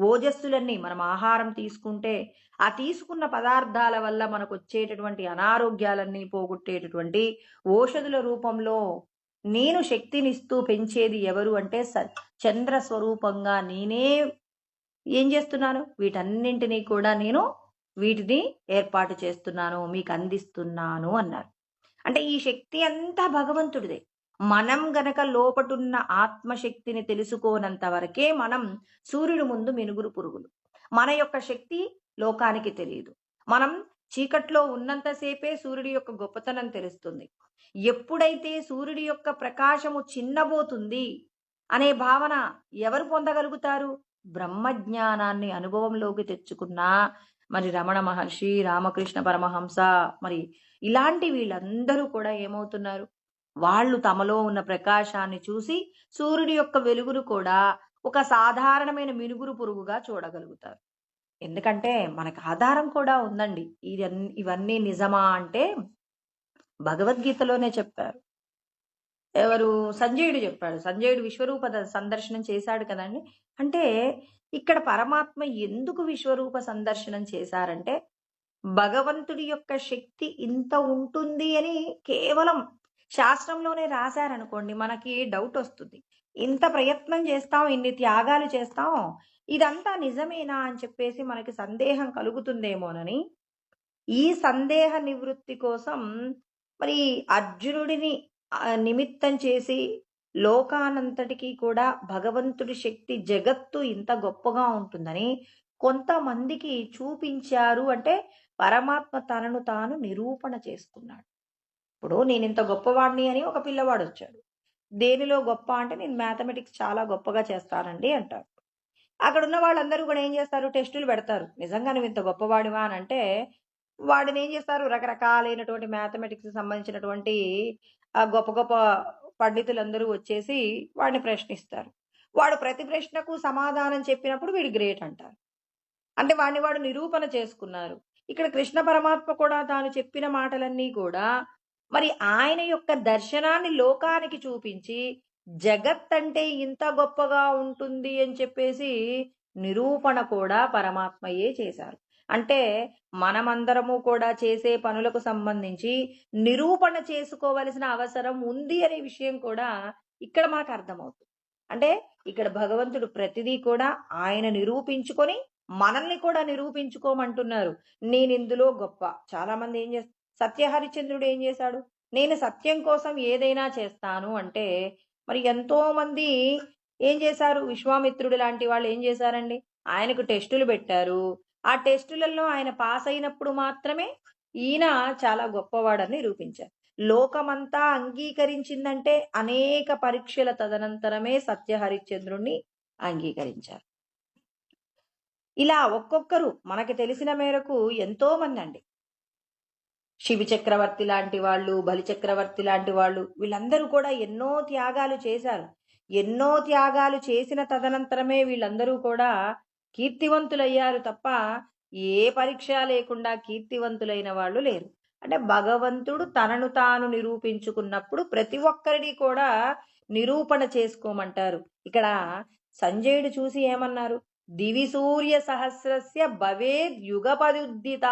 ఓజస్సులన్నీ మనం ఆహారం తీసుకుంటే ఆ తీసుకున్న పదార్థాల వల్ల మనకు వచ్చేటటువంటి అనారోగ్యాలన్నీ పోగొట్టేటటువంటి ఓషధుల రూపంలో నేను శక్తినిస్తూ పెంచేది ఎవరు అంటే చంద్ర స్వరూపంగా నేనే ఏం చేస్తున్నాను? వీటన్నింటినీ కూడా నేను వీటిని ఏర్పాటు చేస్తున్నాను, మీకు అందిస్తున్నాను అన్నారు. అంటే ఈ శక్తి అంతా భగవంతుడిదే. మనం గనక లోపటున్న ఆత్మశక్తిని తెలుసుకోనంత వరకే మనం సూర్యుడి ముందు మినుగురు పురుగులు. మన యొక్క శక్తి లోకానికి తెలియదు. మనం చీకట్లో ఉన్నంతసేపే సూర్యుడి యొక్క గొప్పతనం తెలుస్తుంది. ఎప్పుడైతే సూర్యుడి యొక్క ప్రకాశము చిన్నబోతుంది అనే భావన ఎవరు పొందగలుగుతారు? బ్రహ్మజ్ఞానాన్ని అనుభవంలోకి తెచ్చుకున్న మరి రమణ మహర్షి, రామకృష్ణ పరమహంస, మరి ఇలాంటి వీళ్ళందరూ కూడా ఏమవుతున్నారు? వాళ్ళు తమలో ఉన్న ప్రకాశాన్ని చూసి సూర్యుడి యొక్క వెలుగును కూడా ఒక సాధారణమైన మినుగురు పురుగుగా చూడగలుగుతారు. ఎందుకంటే మనకు ఆధారం కూడా ఉందండి. ఇవన్నీ నిజమా అంటే భగవద్గీతలోనే చెప్పారు. ఎవరు? సంజయుడు చెప్పాడు. సంజయుడు విశ్వరూప సందర్శనం చేశాడు కదండి. అంటే ఇక్కడ పరమాత్మ ఎందుకు విశ్వరూప సందర్శనం చేశారంటే భగవంతుడి యొక్క శక్తి ఇంత ఉంటుంది అని కేవలం శాస్త్రంలోనే రాశారనుకోండి, మనకి డౌట్ వస్తుంది. ఇంత ప్రయత్నం చేస్తాం, ఇన్ని త్యాగాలు చేస్తాం, ఇదంతా నిజమేనా అని చెప్పేసి మనకి సందేహం కలుగుతుందేమోనని ఈ సందేహ నివృత్తి కోసం మరి అర్జునుడిని నిమిత్తం చేసి లోకానంతటికీ కూడా భగవంతుడి శక్తి జగత్తు ఇంత గొప్పగా ఉంటుందని కొంతమందికి చూపించారు. అంటే పరమాత్మ తనను తాను నిరూపణ చేసుకున్నాడు. ఇప్పుడు నేను ఇంత గొప్పవాడిని అని ఒక పిల్లవాడు వచ్చాడు. దేనిలో గొప్ప అంటే నేను మ్యాథమెటిక్స్ చాలా గొప్పగా చేస్తానండి అంటారు. అక్కడ ఉన్న వాళ్ళందరూ కూడా ఏం చేస్తారు? టెస్టులు పెడతారు. నిజంగా నువ్వు ఇంత గొప్పవాడివా అని అంటే వాడిని ఏం చేస్తారు? రకరకాలైనటువంటి మ్యాథమెటిక్స్ సంబంధించినటువంటి గొప్ప గొప్ప పండితులందరూ వచ్చేసి వాడిని ప్రశ్నిస్తారు. వాడు ప్రతి ప్రశ్నకు సమాధానం చెప్పినప్పుడు వీడు గ్రేట్ అంటారు. అంటే వాడిని వాడు నిరూపణ చేసుకున్నారు. ఇక్కడ కృష్ణ పరమాత్మ కూడా తాను చెప్పిన మాటలన్నీ కూడా మరి ఆయన యొక్క దర్శనాన్ని లోకానికి చూపించి జగత్ అంటే ఇంత గొప్పగా ఉంటుంది అని చెప్పేసి నిరూపణ కూడా పరమాత్మయే చేశారు. అంటే మనమందరము కూడా చేసే పనులకు సంబంధించి నిరూపణ చేసుకోవలసిన అవసరం ఉంది అనే విషయం కూడా ఇక్కడ మనకు అర్థమవుతుంది. అంటే ఇక్కడ భగవంతుడు ప్రతిదీ కూడా ఆయన నిరూపించుకొని మనల్ని కూడా నిరూపించుకోమంటున్నారు. నేను ఇందులో గొప్ప. చాలా మంది ఏం చేస్తారు? సత్యహరిశ్చంద్రుడు ఏం చేశాడు? నేను సత్యం కోసం ఏదైనా చేస్తాను అంటే మరి ఎంతో మంది ఏం చేశారు? విశ్వామిత్రుడు లాంటి వాళ్ళు ఏం చేశారండి? ఆయనకు టెస్టులు పెట్టారు. ఆ టెస్టులలో ఆయన పాస్ అయినప్పుడు మాత్రమే ఈయన చాలా గొప్పవాడని నిరూపించారు. లోకమంతా అంగీకరించిందంటే అనేక పరీక్షల తదనంతరమే సత్యహరిశ్చంద్రుణ్ణి అంగీకరించారు. ఇలా ఒక్కొక్కరు మనకి తెలిసిన మేరకు ఎంతో మంది అండి. శివి చక్రవర్తి లాంటి వాళ్ళు, బలి చక్రవర్తి లాంటి వాళ్ళు, వీళ్ళందరూ కూడా ఎన్నో త్యాగాలు చేశారు. ఎన్నో త్యాగాలు చేసిన తదనంతరమే వీళ్ళందరూ కూడా కీర్తివంతులయ్యారు తప్ప ఏ పరీక్ష లేకుండా కీర్తివంతులైన వాళ్ళు లేరు. అంటే భగవంతుడు తనను తాను నిరూపించుకున్నప్పుడు ప్రతి ఒక్కరిని కూడా నిరూపణ చేసుకోమంటారు. ఇక్కడ సంజయుడు చూసి ఏమన్నారు? దివి సూర్య సహస్రస్య భవేద్ యుగపదుద్దిత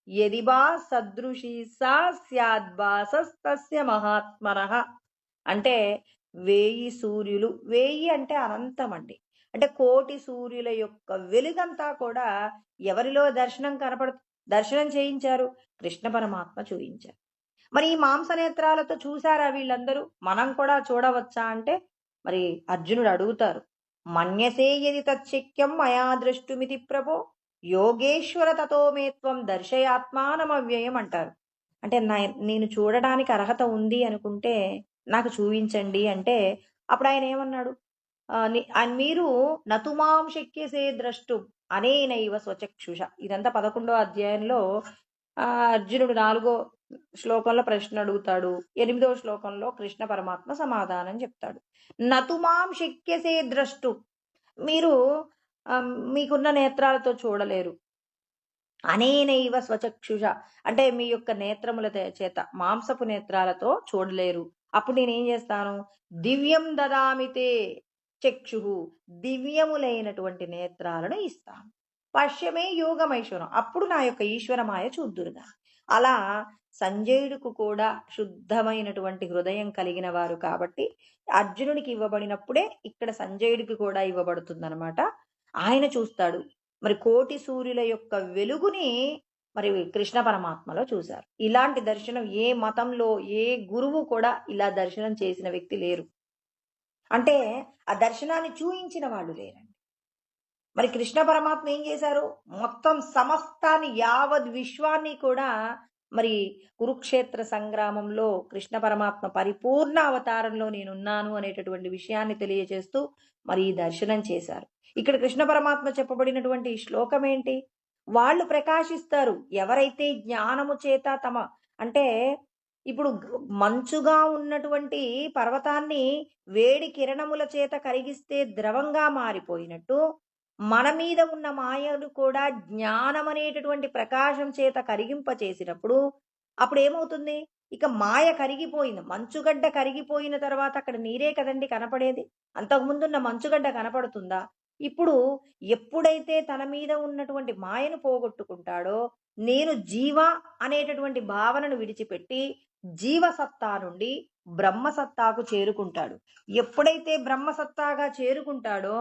యదిబా సదృశీ సా స్యాద్భాసస్తస్య మహాత్మనః. అంటే 1000 సూర్యులు, 1000 అంటే అనంతం అండి. అంటే కోటి సూర్యుల యొక్క వెలుగంతా కూడా ఎవరిలో దర్శనం చేయించారు? కృష్ణ పరమాత్మ చూయించారు. మరి ఈ మాంసనేత్రాలతో చూసారా వీళ్ళందరూ? మనం కూడా చూడవచ్చా అంటే మరి అర్జునుడు అడుగుతారు. మన్యసే యది తచ్చక్యం మయా ద్రష్టుమితి ప్రభో యోగేశ్వర తతో మే త్వం దర్శయాత్మానమవ్యయం అంటారు. అంటే నేను చూడడానికి అర్హత ఉంది అనుకుంటే నాకు చూపించండి అంటే అప్పుడు ఆయన ఏమన్నాడు? మీరు నతుమాం శక్యసే ద్రష్టుం అనేనైవ స్వచక్షుష. ఇదంతా 11వ అధ్యాయంలో అర్జునుడు 4వ శ్లోకంలో ప్రశ్న అడుగుతాడు. 8వ శ్లోకంలో కృష్ణ పరమాత్మ సమాధానం చెప్తాడు. నతుమాం శక్యసే ద్రష్టు, మీరు మీకున్న నేత్రాలతో చూడలేరు. అనేనైవ స్వచక్షుష, అంటే మీ యొక్క నేత్రముల చేత, మాంసపు నేత్రాలతో చూడలేరు. అప్పుడు నేనేం చేస్తాను? దివ్యం దదామితే చక్షు, దివ్యములైనటువంటి నేత్రాలను ఇస్తాను. పశ్యమే యోగమైశ్వరం, అప్పుడు నా యొక్క ఈశ్వరమాయ చూద్దురుగా. అలా సంజయుడుకు కూడా శుద్ధమైనటువంటి హృదయం కలిగిన వారు కాబట్టి అర్జునుడికి ఇవ్వబడినప్పుడే ఇక్కడ సంజయుడికి కూడా ఇవ్వబడుతుందన్నమాట. ఆయన చూస్తాడు. మరి కోటి సూర్యుల యొక్క వెలుగుని మరి కృష్ణ పరమాత్మలో చూశారు. ఇలాంటి దర్శనం ఏ మతంలో ఏ గురువు కూడా ఇలా దర్శనం చేసిన వ్యక్తి లేరు. అంటే ఆ దర్శనాన్ని చూయించిన వాళ్ళు లేరండి. మరి కృష్ణ పరమాత్మ ఏం చేశారు? మొత్తం సమస్తాన్ని, యావద్ విశ్వాన్ని కూడా మరి కురుక్షేత్ర సంగ్రామంలో కృష్ణ పరమాత్మ పరిపూర్ణ అవతారంలో నేనున్నాను అనేటటువంటి విషయాన్ని తెలియజేస్తూ మరి ఈ దర్శనం చేశారు. ఇక్కడ కృష్ణ పరమాత్మ చెప్పబడినటువంటి ఈ శ్లోకం ఏంటి? వాళ్ళు ప్రకాశిస్తారు ఎవరైతే జ్ఞానము చేత అంటే ఇప్పుడు మంచుగా ఉన్నటువంటి పర్వతాన్ని వేడి కిరణముల చేత కరిగిస్తే ద్రవంగా మారిపోయినట్టు మన మీద ఉన్న మాయను కూడా జ్ఞానం అనేటటువంటి ప్రకాశం చేత కరిగింపచేసినప్పుడు అప్పుడు ఏమవుతుంది? ఇక మాయ కరిగిపోయింది. మంచుగడ్డ కరిగిపోయిన తర్వాత అక్కడ నీరే కదండి కనపడేది. అంతకుముందున్న మంచుగడ్డ కనపడుతుందా? ఇప్పుడు ఎప్పుడైతే తన మీద ఉన్నటువంటి మాయను పోగొట్టుకుంటాడో, నేను జీవ అనేటటువంటి భావనను విడిచిపెట్టి జీవసత్తా నుండి బ్రహ్మసత్తాకు చేరుకుంటాడు. ఎప్పుడైతే బ్రహ్మసత్తాగా చేరుకుంటాడో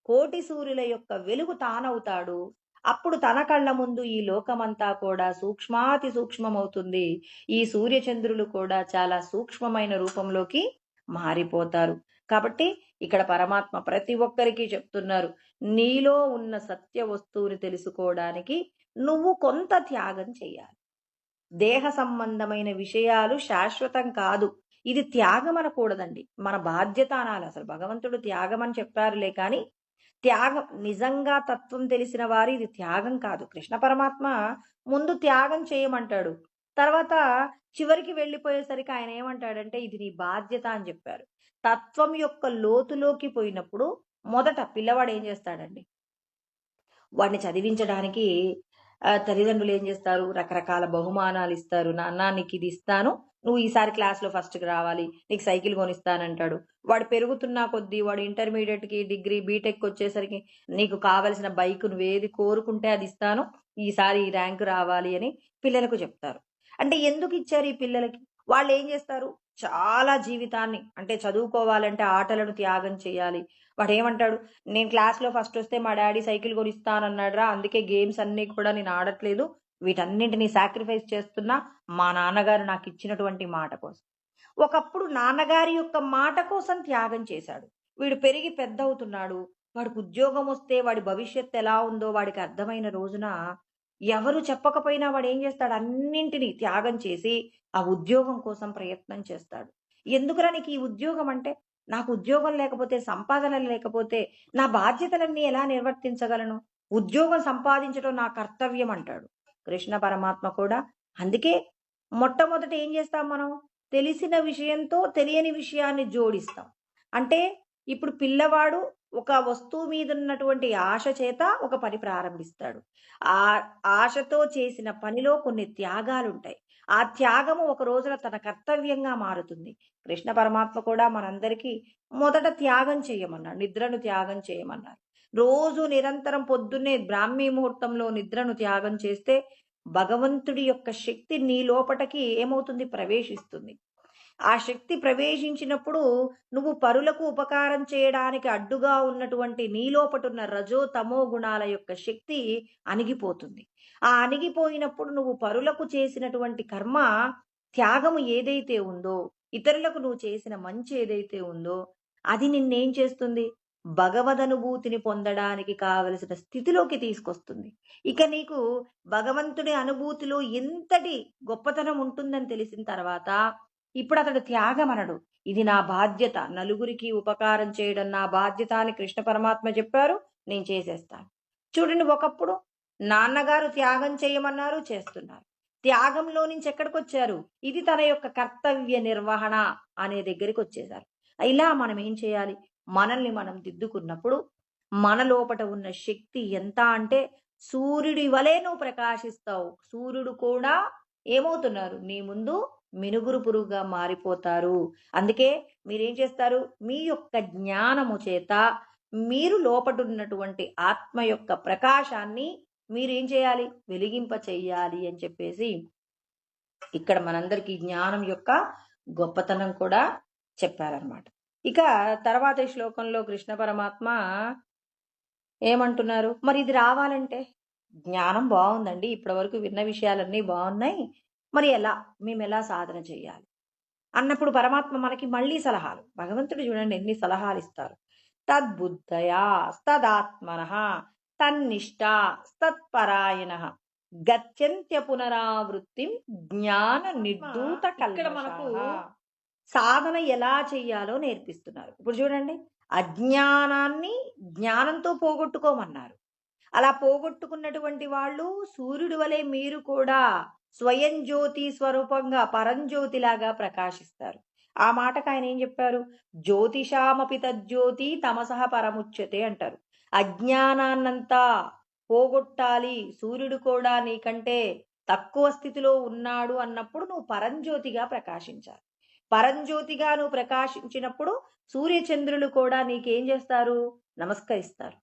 కోటి సూర్యుల యొక్క వెలుగు తానవుతాడు. అప్పుడు తన కళ్ళ ముందు ఈ లోకమంతా కూడా సూక్ష్మాతి సూక్ష్మమవుతుంది. ఈ సూర్యచంద్రులు కూడా చాలా సూక్ష్మమైన రూపంలోకి మారిపోతారు. కాబట్టి ఇక్కడ పరమాత్మ ప్రతి ఒక్కరికి చెప్తున్నారు, నీలో ఉన్న సత్య వస్తువుని తెలుసుకోవడానికి నువ్వు కొంత త్యాగం చేయాలి. దేహ సంబంధమైన విషయాలు శాశ్వతం కాదు. ఇది త్యాగం అనకూడదండి, మన బాధ్యత అనాలి. అసలు భగవంతుడు త్యాగం అని చెప్పారులే, కానీ త్యాగం నిజంగా తత్వం తెలిసిన వారు ఇది త్యాగం కాదు. కృష్ణ పరమాత్మ ముందు త్యాగం చేయమంటాడు, తర్వాత చివరికి వెళ్ళిపోయేసరికి ఆయన ఏమంటాడంటే ఇది నీ బాధ్యత అని చెప్పారు. తత్వం యొక్క లోతులోకి పోయినప్పుడు మొదట పిల్లవాడు ఏం చేస్తాడండి? వాడిని చదివించడానికి తల్లిదండ్రులు ఏం చేస్తారు? రకరకాల బహుమానాలు ఇస్తారు. నాన్న నీకు ఇది ఇస్తాను, నువ్వు ఈసారి క్లాస్లో ఫస్ట్కి రావాలి, నీకు సైకిల్ కొనిస్తానంటాడు. వాడు పెరుగుతున్నా కొద్దీ, వాడు ఇంటర్మీడియట్కి, డిగ్రీ, బీటెక్ వచ్చేసరికి నీకు కావలసిన బైక్ నువ్వు ఏది కోరుకుంటే అది ఇస్తాను, ఈసారి ఈ ర్యాంకు రావాలి అని పిల్లలకు చెప్తారు. అంటే ఎందుకు ఇచ్చారు ఈ పిల్లలకి? వాళ్ళు ఏం చేస్తారు? చాలా జీవితాన్ని, అంటే చదువుకోవాలంటే ఆటలను త్యాగం చేయాలి. వాడు ఏమంటాడు? నేను క్లాస్లో ఫస్ట్ వస్తే మా డాడీ సైకిల్ కొనిస్తానన్నాడురా, అందుకే గేమ్స్ అన్నీ కూడా నేను ఆడట్లేదు, వీటన్నింటినీ సాక్రిఫైస్ చేస్తున్నా మా నాన్నగారు నాకు ఇచ్చినటువంటి మాట కోసం. ఒకప్పుడు నాన్నగారి యొక్క మాట కోసం త్యాగం చేశాడు. వీడు పెరిగి పెద్ద అవుతున్నాడు, వాడికి ఉద్యోగం వస్తే వాడి భవిష్యత్తు ఎలా ఉందో వాడికి అర్థమైన రోజున ఎవరు చెప్పకపోయినా వాడు ఏం చేస్తాడు? అన్నింటినీ త్యాగం చేసి ఆ ఉద్యోగం కోసం ప్రయత్నం చేస్తాడు. ఎందుకురా నీకు ఈ ఉద్యోగం అంటే? నాకు ఉద్యోగం లేకపోతే, సంపాదన లేకపోతే నా బాధ్యతలన్నీ ఎలా నిర్వర్తించగలను? ఉద్యోగం సంపాదించడం నా కర్తవ్యం అంటాడు కృష్ణ పరమాత్మ కూడా. అందుకే మొట్టమొదట ఏం చేస్తాం మనం? తెలిసిన విషయంతో తెలియని విషయాన్ని జోడిస్తాం. అంటే ఇప్పుడు పిల్లవాడు ఒక వస్తువు మీద ఉన్నటువంటి ఆశ చేత ఒక పని ప్రారంభిస్తాడు. ఆ ఆశతో చేసిన పనిలో కొన్ని త్యాగాలు ఉంటాయి. ఆ త్యాగము ఒక రోజున తన కర్తవ్యంగా మారుతుంది. కృష్ణ పరమాత్మ కూడా మనందరికీ మొదట త్యాగం చేయమన్నాడు. నిద్రను త్యాగం చేయమన్నారు. రోజు నిరంతరం పొద్దున్నే బ్రాహ్మీ ముహూర్తంలో నిద్రను త్యాగం చేస్తే భగవంతుడి యొక్క శక్తి నీ లోపటకి ఏమవుతుంది? ప్రవేశిస్తుంది. ఆ శక్తి ప్రవేశించినప్పుడు నువ్వు పరులకు ఉపకారం చేయడానికి అడ్డుగా ఉన్నటువంటి నీ లోపటున్న రజో తమో గుణాల యొక్క శక్తి అణిగిపోతుంది. ఆ అణిగిపోయినప్పుడు నువ్వు పరులకు చేసినటువంటి కర్మ త్యాగము ఏదైతే ఉందో, ఇతరులకు నువ్వు చేసిన మంచి ఏదైతే ఉందో, అది నిన్నేం చేస్తుంది? భగవదనుభూతిని పొందడానికి కావలసిన స్థితిలోకి తీసుకొస్తుంది. ఇక నీకు భగవంతుడి అనుభూతిలో ఎంతటి గొప్పతనం ఉంటుందని తెలిసిన తర్వాత ఇప్పుడు అతడు త్యాగమనడు. ఇది నా బాధ్యత. నలుగురికి ఉపకారం చేయడం నా బాధ్యత అని కృష్ణ పరమాత్మ చెప్పారు. నేను చేసేస్తాను. చూడండి, ఒకప్పుడు నాన్నగారు త్యాగం చేయమన్నారు, చేస్తున్నారు. త్యాగంలో నుంచి ఎక్కడికొచ్చారు? ఇది తన యొక్క కర్తవ్య నిర్వహణ అనే దగ్గరికి వచ్చేశారు. ఇలా మనం ఏం చేయాలి? మనల్ని మనం దిద్దుకున్నప్పుడు మన లోపట ఉన్న శక్తి ఎంత అంటే సూర్యుడి వలె నువ్వు ప్రకాశిస్తావు. సూర్యుడు కూడా ఏమవుతున్నారు? నీ ముందు మినుగురు పురుగుగా మారిపోతారు. అందుకే మీరేం చేస్తారు? మీ యొక్క జ్ఞానము చేత మీరు లోపటున్నటువంటి ఆత్మ యొక్క ప్రకాశాన్ని మీరేం చేయాలి? వెలిగింప చెయ్యాలి అని చెప్పేసి ఇక్కడ మనందరికీ జ్ఞానం యొక్క గొప్పతనం కూడా చెప్పారనమాట. ఇక తర్వాత శ్లోకంలో కృష్ణ పరమాత్మ ఏమంటున్నారు? మరి ఇది రావాలంటే జ్ఞానం బాగుందండి, ఇప్పటి వరకు విన్న విషయాలన్నీ బాగున్నాయి, మరి మేము ఎలా సాధన చేయాలి అన్నప్పుడు పరమాత్మ మనకి మళ్ళీ సలహాలు. భగవంతుడు చూడండి ఎన్ని సలహాలు ఇస్తారు. తద్బుద్ధయా తదాత్మన తన్నిష్ట తత్పరాయణ గత్యంత్య పునరావృత్తిం జ్ఞాన నిర్ధూత. ఇక్కడ మనకు సాధన ఎలా చెయ్యాలో నేర్పిస్తున్నారు. ఇప్పుడు చూడండి, అజ్ఞానాన్ని జ్ఞానంతో పోగొట్టుకోమన్నారు. అలా పోగొట్టుకున్నటువంటి వాళ్ళు సూర్యుడి వలె మీరు కూడా స్వయం జ్యోతి స్వరూపంగా పరంజ్యోతిలాగా ప్రకాశిస్తారు. ఆ మాటకు ఆయన ఏం చెప్పారు? జ్యోతిషామపి తజ్జ్యోతి తమసః పరముచ్యతే అంటారు. అజ్ఞానాన్నంతా పోగొట్టాలి, సూర్యుడు కూడా నీకంటే తక్కువ స్థితిలో ఉన్నాడు అన్నప్పుడు నువ్వు పరంజ్యోతిగా ప్రకాశించాలి. పరంజ్యోతిగా నువ్వు ప్రకాశించినప్పుడు సూర్యచంద్రులు కూడా నీకేం చేస్తారు? నమస్కరిస్తారు.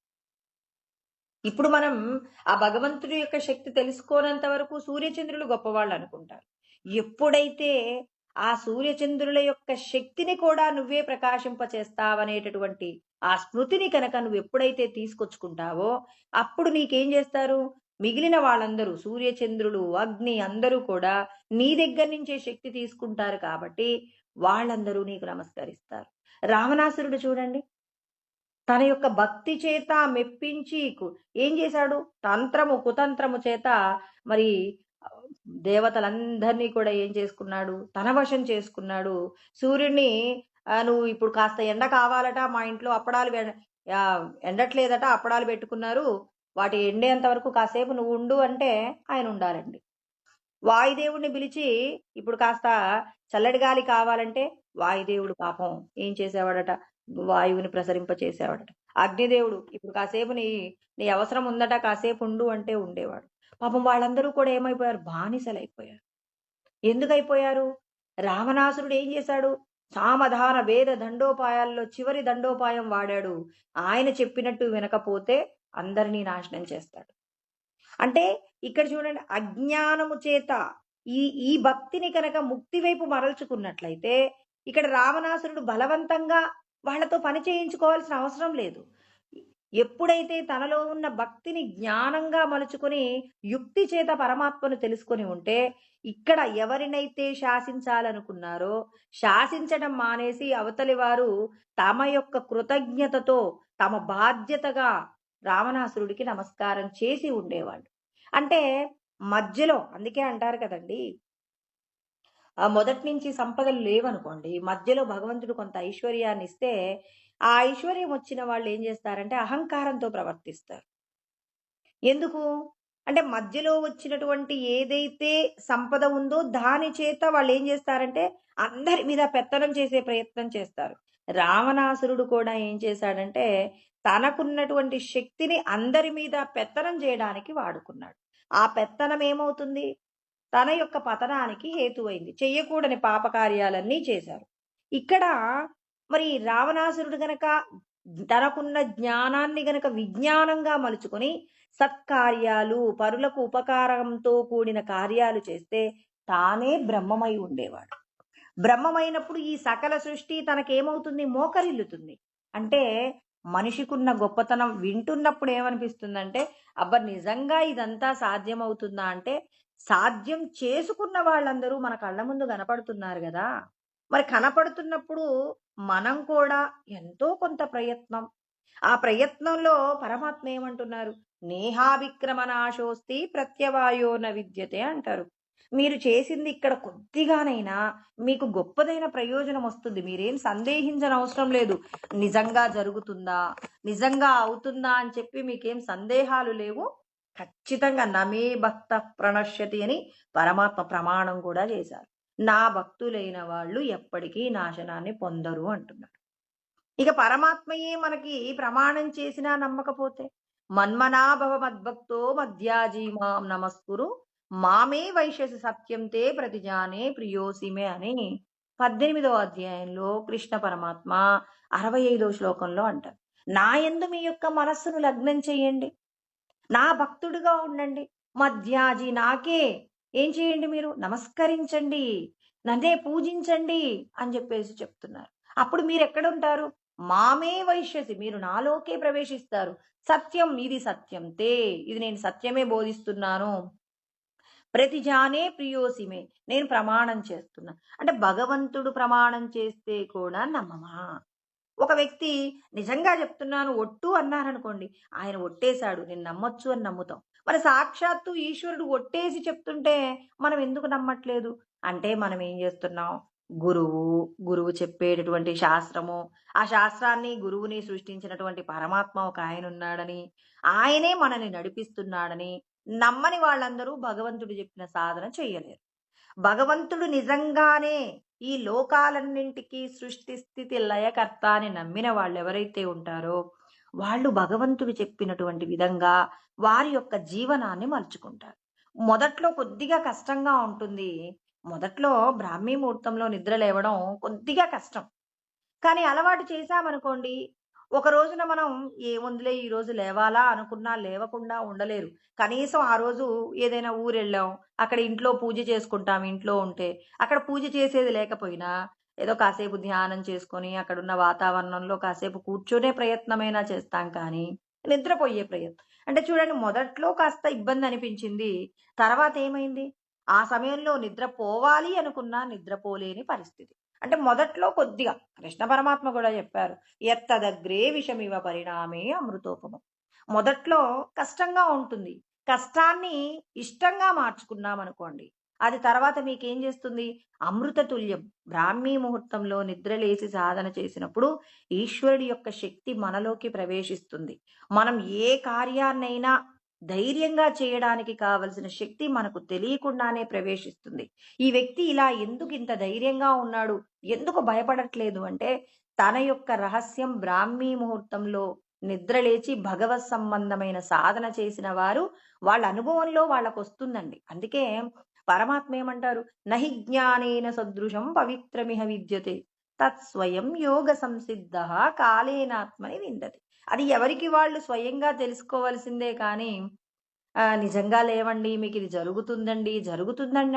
ఇప్పుడు మనం ఆ భగవంతుడి యొక్క శక్తి తెలుసుకోనంత వరకు సూర్యచంద్రులు గొప్పవాళ్ళు అనుకుంటారు. ఎప్పుడైతే ఆ సూర్యచంద్రుల యొక్క శక్తిని కూడా నువ్వే ప్రకాశింపచేస్తావనేటటువంటి ఆ స్మృతిని కనుక నువ్వు ఎప్పుడైతే తీసుకొచ్చుకుంటావో అప్పుడు నీకేం చేస్తారు? మిగిలిన వాళ్ళందరూ సూర్యచంద్రులు అగ్ని అందరూ కూడా నీ దగ్గర నుంచే శక్తి తీసుకుంటారు. కాబట్టి వాళ్ళందరూ నీకు నమస్కరిస్తారు. రావణాసురుడు చూడండి, తన యొక్క భక్తి చేత మెప్పించి ఏం చేశాడు? తంత్రము కుతంత్రము చేత మరి దేవతలందరినీ కూడా ఏం చేసుకున్నాడు? తన వశం చేసుకున్నాడు. సూర్యుడిని నువ్వు ఇప్పుడు కాస్త ఎండ కావాలట, మా ఇంట్లో అప్పడాలు ఎండట్లేదట, అప్పడాలు పెట్టుకున్నారు, వాటి ఎండేంత వరకు కాసేపు నువ్వు ఉండు అంటే ఆయన ఉండాలండి. వాయుదేవుడిని పిలిచి ఇప్పుడు కాస్త చల్లటి గాలి కావాలంటే వాయుదేవుడు పాపం ఏం చేసేవాడట? వాయువుని ప్రసరింప చేసేవాడట. అగ్నిదేవుడు ఇప్పుడు కాసేపు నీ అవసరం ఉందట, కాసేపు ఉండు అంటే ఉండేవాడు. పాపం వాళ్ళందరూ కూడా ఏమైపోయారు? బానిసలైపోయారు. ఎందుకైపోయారు? రావణాసురుడు ఏం చేశాడు? సామధాన వేద దండోపాయాల్లో చివరి దండోపాయం వాడాడు. ఆయన చెప్పినట్టు వినకపోతే అందరినీ నాశనం చేస్తాడు. అంటే ఇక్కడ చూడండి, అజ్ఞానము చేత ఈ భక్తిని కనుక ముక్తి వైపు మరల్చుకున్నట్లయితే ఇక్కడ రావణాసురుడు బలవంతంగా వాళ్ళతో పని చేయించుకోవాల్సిన అవసరం లేదు. ఎప్పుడైతే తనలో ఉన్న భక్తిని జ్ఞానంగా మలుచుకొని యుక్తి చేత పరమాత్మను తెలుసుకొని ఉంటే ఇక్కడ ఎవరినైతే శాసించాలనుకున్నారో శాసించడం మానేసి అవతలి వారు తమ యొక్క కృతజ్ఞతతో తమ బాధ్యతగా రావణాసురుడికి నమస్కారం చేసి ఉండేవాళ్ళు. అంటే మధ్యలో అందుకే అంటారు కదండి, మొదటి నుంచి సంపదలు లేవనుకోండి, మధ్యలో భగవంతుడు కొంత ఐశ్వర్యాన్ని ఇస్తే ఆ ఐశ్వర్యం వచ్చిన వాళ్ళు ఏం చేస్తారంటే అహంకారంతో ప్రవర్తిస్తారు. ఎందుకు అంటే మధ్యలో వచ్చినటువంటి ఏదైతే సంపద ఉందో దాని చేత వాళ్ళు ఏం చేస్తారంటే అందరి మీద పెత్తనం చేసే ప్రయత్నం చేస్తారు. రావణాసురుడు కూడా ఏం చేశాడంటే తనకున్నటువంటి శక్తిని అందరి మీద పెత్తనం చేయడానికి వాడుకున్నాడు. ఆ పెత్తనం ఏమవుతుంది? తన యొక్క పతనానికి హేతువైంది. చెయ్యకూడని పాపకార్యాలన్నీ చేశారు. ఇక్కడ మరి రావణాసురుడు గనక తనకున్న జ్ఞానాన్ని గనక విజ్ఞానంగా మలుచుకొని సత్కార్యాలు, పరులకు ఉపకారంతో కూడిన కార్యాలు చేస్తే తానే బ్రహ్మమై ఉండేవాడు. బ్రహ్మమైనప్పుడు ఈ సకల సృష్టి తనకేమవుతుంది? మోకరిల్లుతుంది. అంటే మనిషికున్న గొప్పతనం వింటున్నప్పుడు ఏమనిపిస్తుందంటే, అబ్బా! నిజంగా ఇదంతా సాధ్యమవుతుందా అంటే, సాధ్యం చేసుకున్న వాళ్ళందరూ మన కళ్ళ ముందు కనపడుతున్నారు గదా! మరి కనపడుతున్నప్పుడు మనం కూడా ఎంతో కొంత ప్రయత్నం, ఆ ప్రయత్నంలో పరమాత్మ ఏమంటున్నారు? నేహాభిక్రమనాశోస్తి ప్రత్యవాయో న విద్యతే అంటారు. మీరు చేసింది ఇక్కడ కొద్దిగానైనా మీకు గొప్పదైన ప్రయోజనం వస్తుంది. మీరేం సందేహించనవసరం లేదు. నిజంగా జరుగుతుందా? నిజంగా అవుతుందా? అని చెప్పి మీకేం సందేహాలు లేవు. ఖచ్చితంగా నమే భక్త ప్రణశ్యతి అని పరమాత్మ ప్రమాణం కూడా చేశారు. నా భక్తులైన వాళ్ళు ఎప్పటికీ నాశనాన్ని పొందరు అంటున్నారు. ఇక పరమాత్మయే మనకి ప్రమాణం చేసినా నమ్మకపోతే, మన్మనాభవ మద్భక్తో మధ్యాజీ మాం నమస్కురు మామే వైశ్యసి సత్యం తే ప్రతిజానే ప్రియోసిమే అని 18వ అధ్యాయంలో కృష్ణ పరమాత్మ 65వ శ్లోకంలో అంటారు. నా యందు మీ యొక్క మనస్సును లగ్నం చేయండి, నా భక్తుడిగా ఉండండి, మధ్యాజీ నాకే ఏం చేయండి? మీరు నమస్కరించండి, నన్నే పూజించండి అని చెప్పేసి చెప్తున్నారు. అప్పుడు మీరు ఎక్కడుంటారు? మామే వైశ్యసి, మీరు నాలోకే ప్రవేశిస్తారు. సత్యం, ఇది సత్యం తే, ఇది నేను సత్యమే బోధిస్తున్నాను. ప్రతిజానే ప్రియోసిమే, నేను ప్రమాణం చేస్తున్నా. అంటే భగవంతుడు ప్రమాణం చేస్తే కూడా నమ్మమా? ఒక వ్యక్తి నిజంగా చెప్తున్నాను ఒట్టు అన్నారనుకోండి, ఆయన ఒట్టేశాడు నేను నమ్మొచ్చు అని నమ్ముతాం. మరి సాక్షాత్తు ఈశ్వరుడు ఒట్టేసి చెప్తుంటే మనం ఎందుకు నమ్మట్లేదు? అంటే మనం ఏం చేస్తున్నాం? గురువు చెప్పేటటువంటి శాస్త్రము, ఆ శాస్త్రాన్ని గురువుని సృష్టించినటువంటి పరమాత్మ ఒక ఆయన ఉన్నాడని, ఆయనే మనల్ని నడిపిస్తున్నాడని నమ్మని వాళ్ళందరూ భగవంతుడు చెప్పిన సాధన చెయ్యలేరు. భగవంతుడు నిజంగానే ఈ లోకాలన్నింటికీ సృష్టి స్థితి లయకర్త అని నమ్మిన వాళ్ళు ఎవరైతే ఉంటారో వాళ్ళు భగవంతుడు చెప్పినటువంటి విధంగా వారి యొక్క జీవనాన్ని మలుచుకుంటారు. మొదట్లో కొద్దిగా కష్టంగా ఉంటుంది. మొదట్లో బ్రాహ్మీ ముహూర్తంలో నిద్ర లేవడం కొద్దిగా కష్టం. కానీ అలవాటు చేశామనుకోండి, ఒక రోజున మనం ఏముందిలే ఈ రోజు లేవాలా అనుకున్నా లేవకుండా ఉండలేరు. కనీసం ఆ రోజు ఏదైనా ఊరెళ్ళాం, అక్కడ ఇంట్లో పూజ చేసుకుంటాం ఇంట్లో ఉంటే. అక్కడ పూజ చేసేది లేకపోయినా ఏదో కాసేపు ధ్యానం చేసుకొని అక్కడున్న వాతావరణంలో కాసేపు కూర్చునే ప్రయత్నమైనా చేస్తాం కానీ, నిద్రపోయే ప్రయత్నం అంటే చూడండి మొదట్లో కాస్త ఇబ్బంది అనిపించింది. తర్వాత ఏమైంది? ఆ సమయంలో నిద్రపోవాలి అనుకున్నా నిద్రపోలేని పరిస్థితి. అంటే మొదట్లో కొద్దిగా కృష్ణ పరమాత్మ కూడా చెప్పారు. ఎత్తదగ్రే విషమివ పరిణామే అమృతోపమం. మొదట్లో కష్టంగా ఉంటుంది. కష్టాన్ని ఇష్టంగా మార్చుకున్నామనుకోండి, అది తర్వాత మీకేం చేస్తుంది? అమృత తుల్యం. బ్రాహ్మీ ముహూర్తంలో నిద్రలేసి సాధన చేసినప్పుడు ఈశ్వరుడి యొక్క శక్తి మనలోకి ప్రవేశిస్తుంది. మనం ఏ కార్యాన్నైనా ధైర్యంగా చేయడానికి కావలసిన శక్తి మనకు తెలియకుండానే ప్రవేశిస్తుంది. ఈ వ్యక్తి ఇలా ఎందుకు ఇంత ధైర్యంగా ఉన్నాడు? ఎందుకు భయపడట్లేదు అంటే తన యొక్క రహస్యం బ్రాహ్మీ ముహూర్తంలో నిద్రలేచి భగవత్ సంబంధమైన సాధన చేసిన వారు వాళ్ళ అనుభవంలో వాళ్ళకొస్తుందండి. అందుకే పరమాత్మ ఏమంటారు? నహి జ్ఞానేన సదృశం పవిత్రమిహ విద్యతే తత్స్వయం యోగ సంసిద్ధ కాలేనాత్మని విందతి. అది ఎవరికి వాళ్ళు స్వయంగా తెలుసుకోవాల్సిందే కానీ నిజంగా లేవండి మీకు ఇది జరుగుతుందండి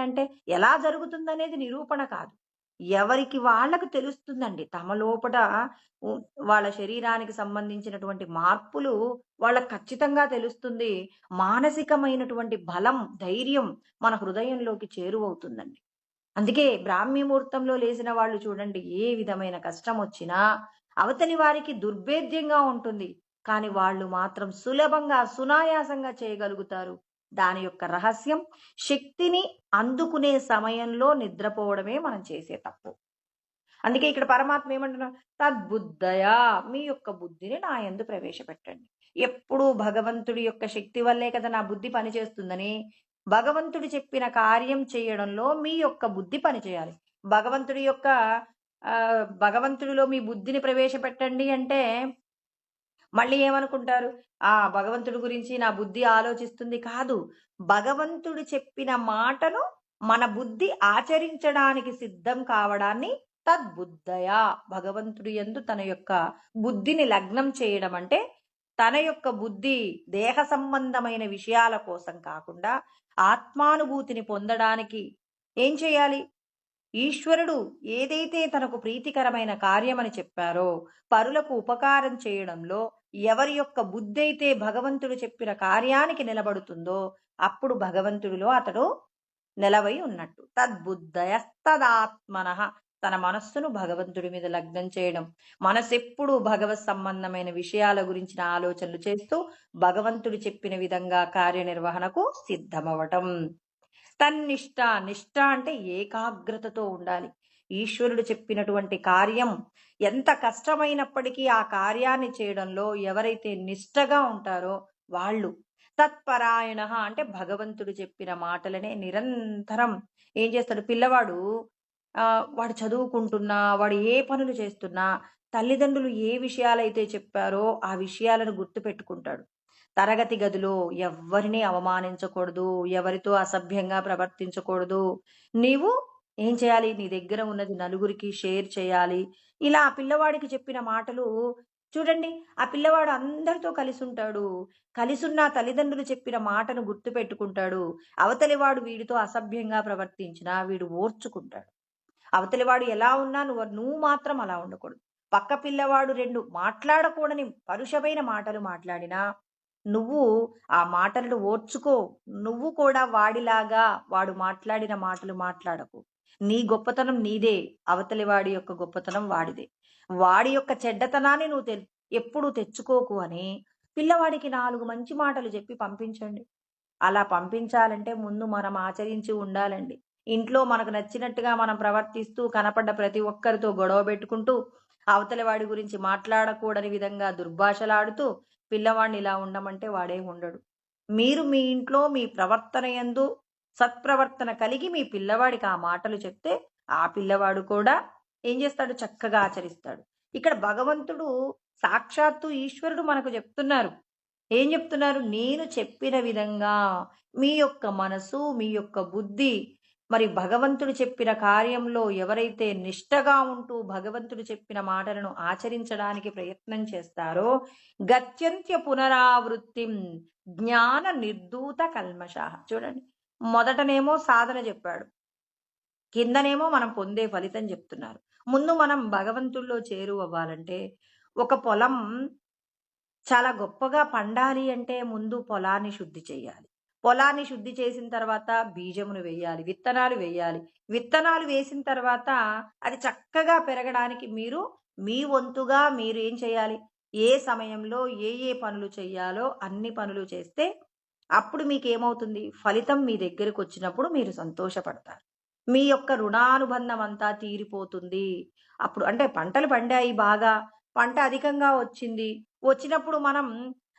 అంటే ఎలా జరుగుతుందనేది నిరూపణ కాదు. ఎవరికి వాళ్ళకు తెలుస్తుందండి. తమ లోపట ఉ వాళ్ళ శరీరానికి సంబంధించినటువంటి మార్పులు వాళ్ళకి ఖచ్చితంగా తెలుస్తుంది. మానసికమైనటువంటి బలం, ధైర్యం మన హృదయంలోకి చేరువవుతుందండి. అందుకే బ్రాహ్మీ ముహూర్తంలో లేచిన వాళ్ళు చూడండి ఏ విధమైన కష్టమొచ్చినా అవతలి వారికి దుర్భేద్యంగా ఉంటుంది. కానీ వాళ్ళు మాత్రం సులభంగా, సునాయాసంగా చేయగలుగుతారు. దాని యొక్క రహస్యం శక్తిని అందుకునే సమయంలో నిద్రపోవడమే మనం చేసే తప్పు. అందుకే ఇక్కడ పరమాత్మ ఏమంటున్నారు? తద్బుద్ధయా, మీ యొక్క బుద్ధిని నా యందు ప్రవేశపెట్టండి. ఎప్పుడూ భగవంతుడి యొక్క శక్తి వల్లే కదా నా బుద్ధి పనిచేస్తుందని, భగవంతుడు చెప్పిన కార్యం చేయడంలో మీ యొక్క బుద్ధి పనిచేయాలి. భగవంతుడి యొక్క భగవంతుడిలో మీ బుద్ధిని ప్రవేశపెట్టండి అంటే మళ్ళీ ఏమనుకుంటారు? భగవంతుడి గురించి నా బుద్ధి ఆలోచిస్తుంది కాదు. భగవంతుడు చెప్పిన మాటను మన బుద్ధి ఆచరించడానికి సిద్ధం కావడాన్ని తద్బుద్ధయా, భగవంతుడి యందు తన యొక్క బుద్ధిని లగ్నం చేయడం అంటే తన యొక్క బుద్ధి దేహ సంబంధమైన విషయాల కోసం కాకుండా ఆత్మానుభూతిని పొందడానికి ఏం చేయాలి? ఈశ్వరుడు ఏదైతే తనకు ప్రీతికరమైన కార్యమని చెప్పారో, పరులకు ఉపకారం చేయడంలో ఎవరి యొక్క బుద్ధి అయితే భగవంతుడు చెప్పిన కార్యానికి నిలబడుతుందో అప్పుడు భగవంతుడిలో అతడు నిలవై ఉన్నట్టు. తద్బుద్ధయస్తదాత్మన, తన మనస్సును భగవంతుడి మీద లగ్నం చేయడం. మనసెప్పుడు భగవత్ సంబంధమైన విషయాల గురించిన ఆలోచనలు చేస్తూ భగవంతుడు చెప్పిన విధంగా కార్యనిర్వహణకు సిద్ధమవటం. తన్నిష్ట, నిష్ట అంటే ఏకాగ్రతతో ఉండాలి. ఈశ్వరుడు చెప్పినటువంటి కార్యం ఎంత కష్టమైనప్పటికీ ఆ కార్యాన్ని చేయడంలో ఎవరైతే నిష్టగా ఉంటారో వాళ్ళు. తత్పరాయణ అంటే భగవంతుడు చెప్పిన మాటలనే నిరంతరం ఏం చేస్తాడు పిల్లవాడు, వాడు చదువుకుంటున్నా, వాడు ఏ పనులు చేస్తున్నా తల్లిదండ్రులు ఏ విషయాలైతే చెప్పారో ఆ విషయాలను గుర్తు పెట్టుకుంటాడు. తరగతి గదిలో ఎవ్వరిని అవమానించకూడదు, ఎవరితో అసభ్యంగా ప్రవర్తించకూడదు. నీవు ఏం చేయాలి? నీ దగ్గర ఉన్నది నలుగురికి షేర్ చేయాలి. ఇలా ఆ పిల్లవాడికి చెప్పిన మాటలు చూడండి. ఆ పిల్లవాడు అందరితో కలిసి ఉంటాడు. కలిసున్న తల్లిదండ్రులు చెప్పిన మాటను గుర్తు పెట్టుకుంటాడు. అవతలివాడు వీడితో అసభ్యంగా ప్రవర్తించినా వీడు ఓర్చుకుంటాడు. అవతలివాడు ఎలా ఉన్నా నువ్వు మాత్రం అలా ఉండకూడదు. పక్క పిల్లవాడు రెండు మాట్లాడకూడని పరుషమైన మాటలు మాట్లాడినా నువ్వు ఆ మాటలను ఓర్చుకో. నువ్వు కూడా వాడిలాగా వాడు మాట్లాడిన మాటలు మాట్లాడకు. నీ గొప్పతనం నీదే, అవతలి వాడి యొక్క గొప్పతనం వాడిదే. వాడి యొక్క చెడ్డతనాన్ని నువ్వు ఎప్పుడు తెచ్చుకోకు అని పిల్లవాడికి 4 మంచి మాటలు చెప్పి పంపించండి. అలా పంపించాలంటే ముందు మనం ఆచరించి ఉండాలండి. ఇంట్లో మనకు నచ్చినట్టుగా మనం ప్రవర్తిస్తూ కనపడ్డ ప్రతి ఒక్కరితో గొడవ పెట్టుకుంటూ అవతలి వాడి గురించి మాట్లాడకూడని విధంగా దుర్భాషలాడుతూ పిల్లవాడిని ఇలా ఉండమంటే వాడే ఉండడు. మీరు మీ ఇంట్లో మీ ప్రవర్తన యందు సత్ప్రవర్తన కలిగి మీ పిల్లవాడికి ఆ మాటలు చెప్తే ఆ పిల్లవాడు కూడా ఏం చేస్తాడు? చక్కగా ఆచరిస్తాడు. ఇక్కడ భగవంతుడు సాక్షాత్తు ఈశ్వరుడు మనకు చెప్తున్నారు. ఏం చెప్తున్నారు? నేను చెప్పిన విధంగా మీ యొక్క మనసు, మీ యొక్క బుద్ధి మరి భగవంతుడు చెప్పిన కార్యంలో ఎవరైతే నిష్టగా ఉంటూ భగవంతుడు చెప్పిన మాటలను ఆచరించడానికి ప్రయత్నం చేస్తారో గత్యంత్య పునరావృత్తిం జ్ఞాన నిర్దూత కల్మషాః. చూడండి, మొదటనేమో సాధన చెప్పాడు, కిందనేమో మనం పొందే ఫలితం చెప్తున్నారు. ముందు మనం భగవంతుల్లో చేరువవ్వాలంటే ఒక పొలం చాలా గొప్పగా పండాలి అంటే ముందు పొలాన్ని శుద్ధి చేయాలి. పొలాన్ని శుద్ధి చేసిన తర్వాత బీజమును వేయాలి, విత్తనాలు వేయాలి. విత్తనాలు వేసిన తర్వాత అది చక్కగా పెరగడానికి మీరు మీ వంతుగా మీరు ఏం చేయాలి? ఏ సమయంలో ఏ ఏ పనులు చేయాలో అన్ని పనులు చేస్తే అప్పుడు మీకేమవుతుంది? ఫలితం మీ దగ్గరకు వచ్చినప్పుడు మీరు సంతోషపడతారు. మీ యొక్క రుణానుబంధం అంతా తీరిపోతుంది. అప్పుడు అంటే పంటలు పండాయి బాగా, పంట అధికంగా వచ్చింది. వచ్చినప్పుడు మనం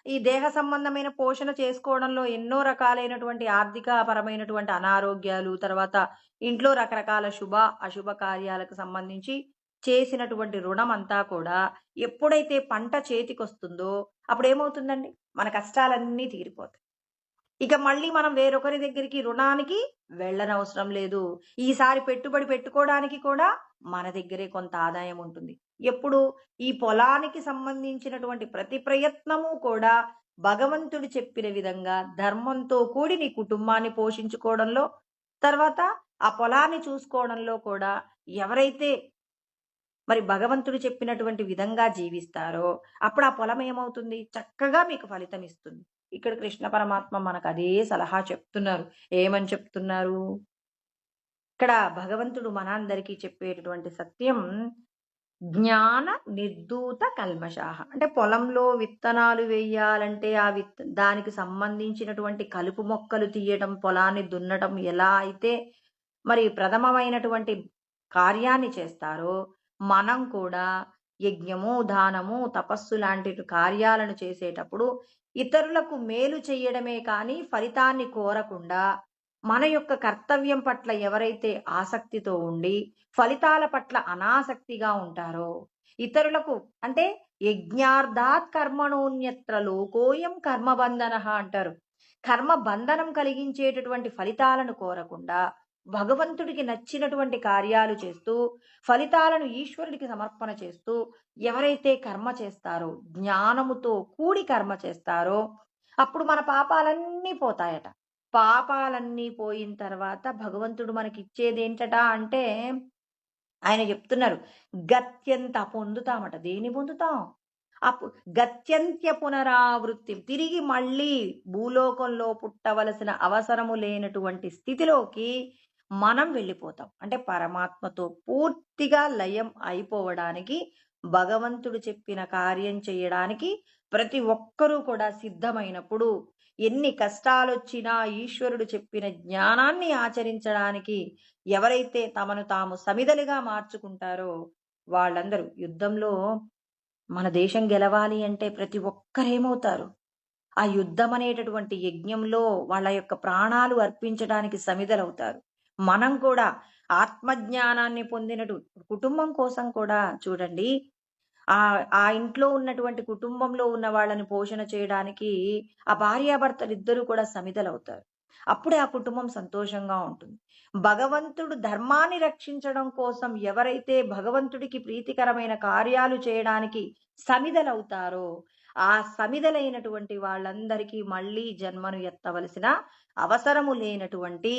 ఈ దేహ సంబంధమైన పోషణ చేసుకోవడంలో ఎన్నో రకాలైనటువంటి ఆర్థిక పరమైనటువంటి అనారోగ్యాలు, తర్వాత ఇంట్లో రకరకాల శుభ అశుభ కార్యాలకు సంబంధించి చేసినటువంటి రుణం అంతా కూడా ఎప్పుడైతే పంట చేతికొస్తుందో అప్పుడు ఏమవుతుందండి? మన కష్టాలన్నీ తీరిపోతాయి. ఇక మళ్ళీ మనం వేరొకరి దగ్గరికి రుణానికి వెళ్ళనవసరం లేదు. ఈసారి పెట్టుబడి పెట్టుకోవడానికి కూడా మన దగ్గరే కొంత ఆదాయం ఉంటుంది. ఎప్పుడు? ఈ పొలానికి సంబంధించినటువంటి ప్రతి ప్రయత్నము కూడా భగవంతుడు చెప్పిన విధంగా ధర్మంతో కూడి నీ కుటుంబాన్ని పోషించుకోవడంలో, తర్వాత ఆ పొలాన్ని చూసుకోవడంలో కూడా ఎవరైతే మరి భగవంతుడు చెప్పినటువంటి విధంగా జీవిస్తారో అప్పుడు ఆ పొలం ఏమవుతుంది? చక్కగా మీకు ఫలితం ఇస్తుంది. ఇక్కడ కృష్ణ పరమాత్మ మనకు అదే సలహా చెప్తున్నారు. ఏమని చెప్తున్నారు? ఇక్కడ భగవంతుడు మనందరికీ చెప్పేటటువంటి సత్యం జ్ఞాన నిర్దూత కల్మషాః. అంటే పొలంలో విత్తనాలు వేయాలంటే ఆ దానికి సంబంధించినటువంటి కలుపు మొక్కలు తీయడం, పొలాన్ని దున్నడం ఎలా అయితే మరి ప్రథమమైనటువంటి కార్యాన్ని చేస్తారో మనం కూడా యజ్ఞము, దానము, తపస్సు లాంటి కార్యాలను చేసేటప్పుడు ఇతరులకు మేలు చేయడమే కానీ ఫలితాన్ని కోరకుండా మన యొక్క కర్తవ్యం పట్ల ఎవరైతే ఆసక్తితో ఉండి ఫలితాల పట్ల అనాసక్తిగా ఉంటారో, ఇతరులకు అంటే యజ్ఞార్థాత్ కర్మణోన్యత్ర లోకోయం కర్మబంధన అంటారు. కర్మ బంధనం కలిగించేటటువంటి ఫలితాలను కోరకుండా భగవంతుడికి నచ్చినటువంటి కార్యాలు చేస్తూ, ఫలితాలను ఈశ్వరుడికి సమర్పణ చేస్తూ ఎవరైతే కర్మ చేస్తారో, జ్ఞానముతో కూడి కర్మ చేస్తారో, అప్పుడు మన పాపాలన్నీ పోతాయట. పాపాలన్నీ పోయిన తర్వాత భగవంతుడు మనకిచ్చేదేంటట అంటే, ఆయన చెప్తున్నారు, గత్యంత పొందుతామట. దేన్ని పొందుతాం? అప్పు గత్యంత్య పునరావృత్తి. తిరిగి మళ్ళీ భూలోకంలో పుట్టవలసిన అవసరము లేనటువంటి స్థితిలోకి మనం వెళ్ళిపోతాం. అంటే పరమాత్మతో పూర్తిగా లయం అయిపోవడానికి, భగవంతుడు చెప్పిన కార్యం చేయడానికి ప్రతి ఒక్కరూ కూడా సిద్ధమైనప్పుడు, ఎన్ని కష్టాలొచ్చినా ఈశ్వరుడు చెప్పిన జ్ఞానాన్ని ఆచరించడానికి ఎవరైతే తమను తాము సమిధలుగా మార్చుకుంటారో వాళ్ళందరూ యుద్ధంలో, మన దేశం గెలవాలి అంటే ప్రతి ఒక్కరేమవుతారు? ఆ యుద్ధం అనేటటువంటి యజ్ఞంలో వాళ్ళ యొక్క ప్రాణాలు అర్పించడానికి సమిధలవుతారు. మనం కూడా ఆత్మజ్ఞానాన్ని పొందినటు కుటుంబం కోసం కూడా చూడండి, ఆ ఆ ఇంట్లో ఉన్నటువంటి కుటుంబంలో ఉన్న వాళ్ళని పోషణ చేయడానికి ఆ భార్యాభర్తలిద్దరూ కూడా సమిధలవుతారు. అప్పుడే ఆ కుటుంబం సంతోషంగా ఉంటుంది. భగవంతుడు ధర్మాన్ని రక్షించడం కోసం ఎవరైతే భగవంతుడికి ప్రీతికరమైన కార్యాలు చేయడానికి సమిధలవుతారో, ఆ సమిధలైనటువంటి వాళ్ళందరికీ మళ్ళీ జన్మను ఎత్తవలసిన అవసరము లేనటువంటి,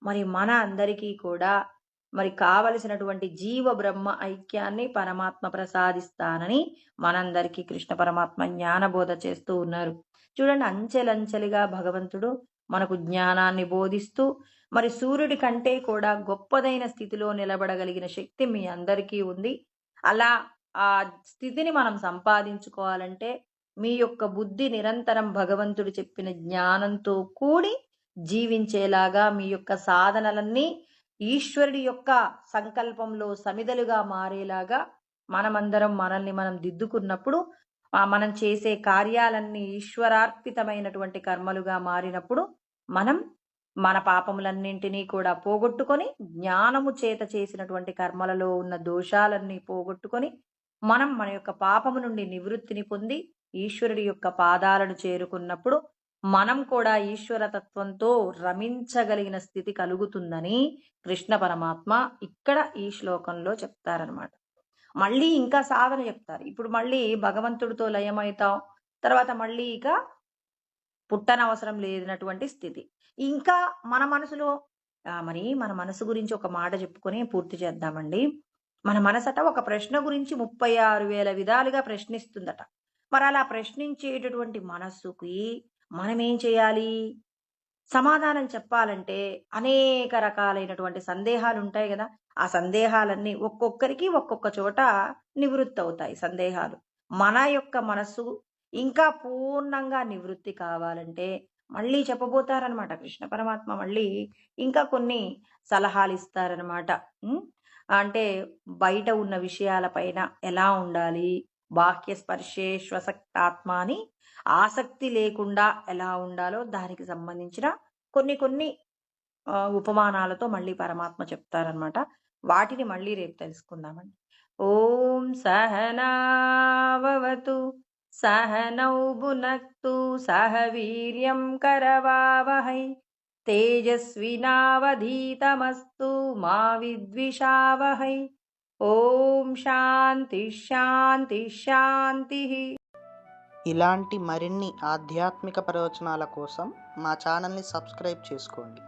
మరి మన అందరికీ కూడా మరి కావలసినటువంటి జీవ బ్రహ్మ ఐక్యాన్ని పరమాత్మ ప్రసాదిస్తానని మనందరికీ కృష్ణ పరమాత్మ జ్ఞానబోధ చేస్తూ ఉన్నారు. చూడండి, అంచెలంచెలుగా భగవంతుడు మనకు జ్ఞానాన్ని బోధిస్తూ, మరి సూర్యుడి కంటే కూడా గొప్పదైన స్థితిలో నిలబడగలిగిన శక్తి మీ అందరికీ ఉంది. అలా ఆ స్థితిని మనం సంపాదించుకోవాలంటే మీ యొక్క బుద్ధి నిరంతరం భగవంతుడు చెప్పిన జ్ఞానంతో కూడి జీవించేలాగా, మీ యొక్క సాధనలన్నీ ఈశ్వరుడి యొక్క సంకల్పంలో సమిధలుగా మారేలాగా మనమందరం మనల్ని మనం దిద్దుకున్నప్పుడు, మనం చేసే కార్యాలన్నీ ఈశ్వరార్పితమైనటువంటి కర్మలుగా మారినప్పుడు, మనం మన పాపములన్నింటినీ కూడా పోగొట్టుకొని, జ్ఞానము చేత చేసినటువంటి కర్మలలో ఉన్న దోషాలన్నీ పోగొట్టుకొని, మనం మన యొక్క పాపము నుండి నివృత్తిని పొంది ఈశ్వరుడి యొక్క పాదాలను చేరుకున్నప్పుడు మనం కూడా ఈశ్వర తత్వంతో రమించగలిగిన స్థితి కలుగుతుందని కృష్ణ పరమాత్మ ఇక్కడ ఈ శ్లోకంలో చెప్తారనమాట. మళ్ళీ ఇంకా సాధన చెప్తారు. ఇప్పుడు మళ్ళీ భగవంతుడితో లయమవుతాం, తర్వాత మళ్ళీ ఇక పుట్టనవసరం లేనటువంటి స్థితి. ఇంకా మన మనసులో మరి మన మనసు గురించి ఒక మాట చెప్పుకొని పూర్తి చేద్దామండి. మన మనసట ఒక ప్రశ్న గురించి 36,000 విధాలుగా ప్రశ్నిస్తుందట. మరి అలా ప్రశ్నించేటటువంటి మనస్సుకి మనం ఏం చేయాలి? సమాధానం చెప్పాలంటే అనేక రకాలైనటువంటి సందేహాలు ఉంటాయి కదా! ఆ సందేహాలన్నీ ఒక్కొక్కరికి ఒక్కొక్క చోట నివృత్తి అవుతాయి సందేహాలు. మన యొక్క మనస్సు ఇంకా పూర్ణంగా నివృత్తి కావాలంటే మళ్ళీ చెప్పబోతారనమాట కృష్ణ పరమాత్మ. మళ్ళీ ఇంకా కొన్ని సలహాలు ఇస్తారనమాట. అంటే బయట ఉన్న విషయాలపైన ఎలా ఉండాలి, బాహ్య స్పర్శే శ్వసక్తాత్మ అని ఆసక్తి లేకుండా ఎలా ఉండాలో దానికి సంబంధించిన కొన్ని కొన్ని ఉపమానాలతో మళ్ళీ పరమాత్మ చెప్తారనమాట. వాటిని మళ్ళీ రేపు తెలుసుకుందామండి. ఓం సహనావతు సహనౌ భునక్తు సహ వీర్యం కరవావహై తేజస్వినావధీతమస్తు మా విద్విషావహై. ఓం శాంతి శాంతి శాంతి. ఇలాంటి మరిన్ని ఆధ్యాత్మిక ప్రవచనాల కోసం మా ఛానల్ని సబ్స్క్రైబ్ చేసుకోండి.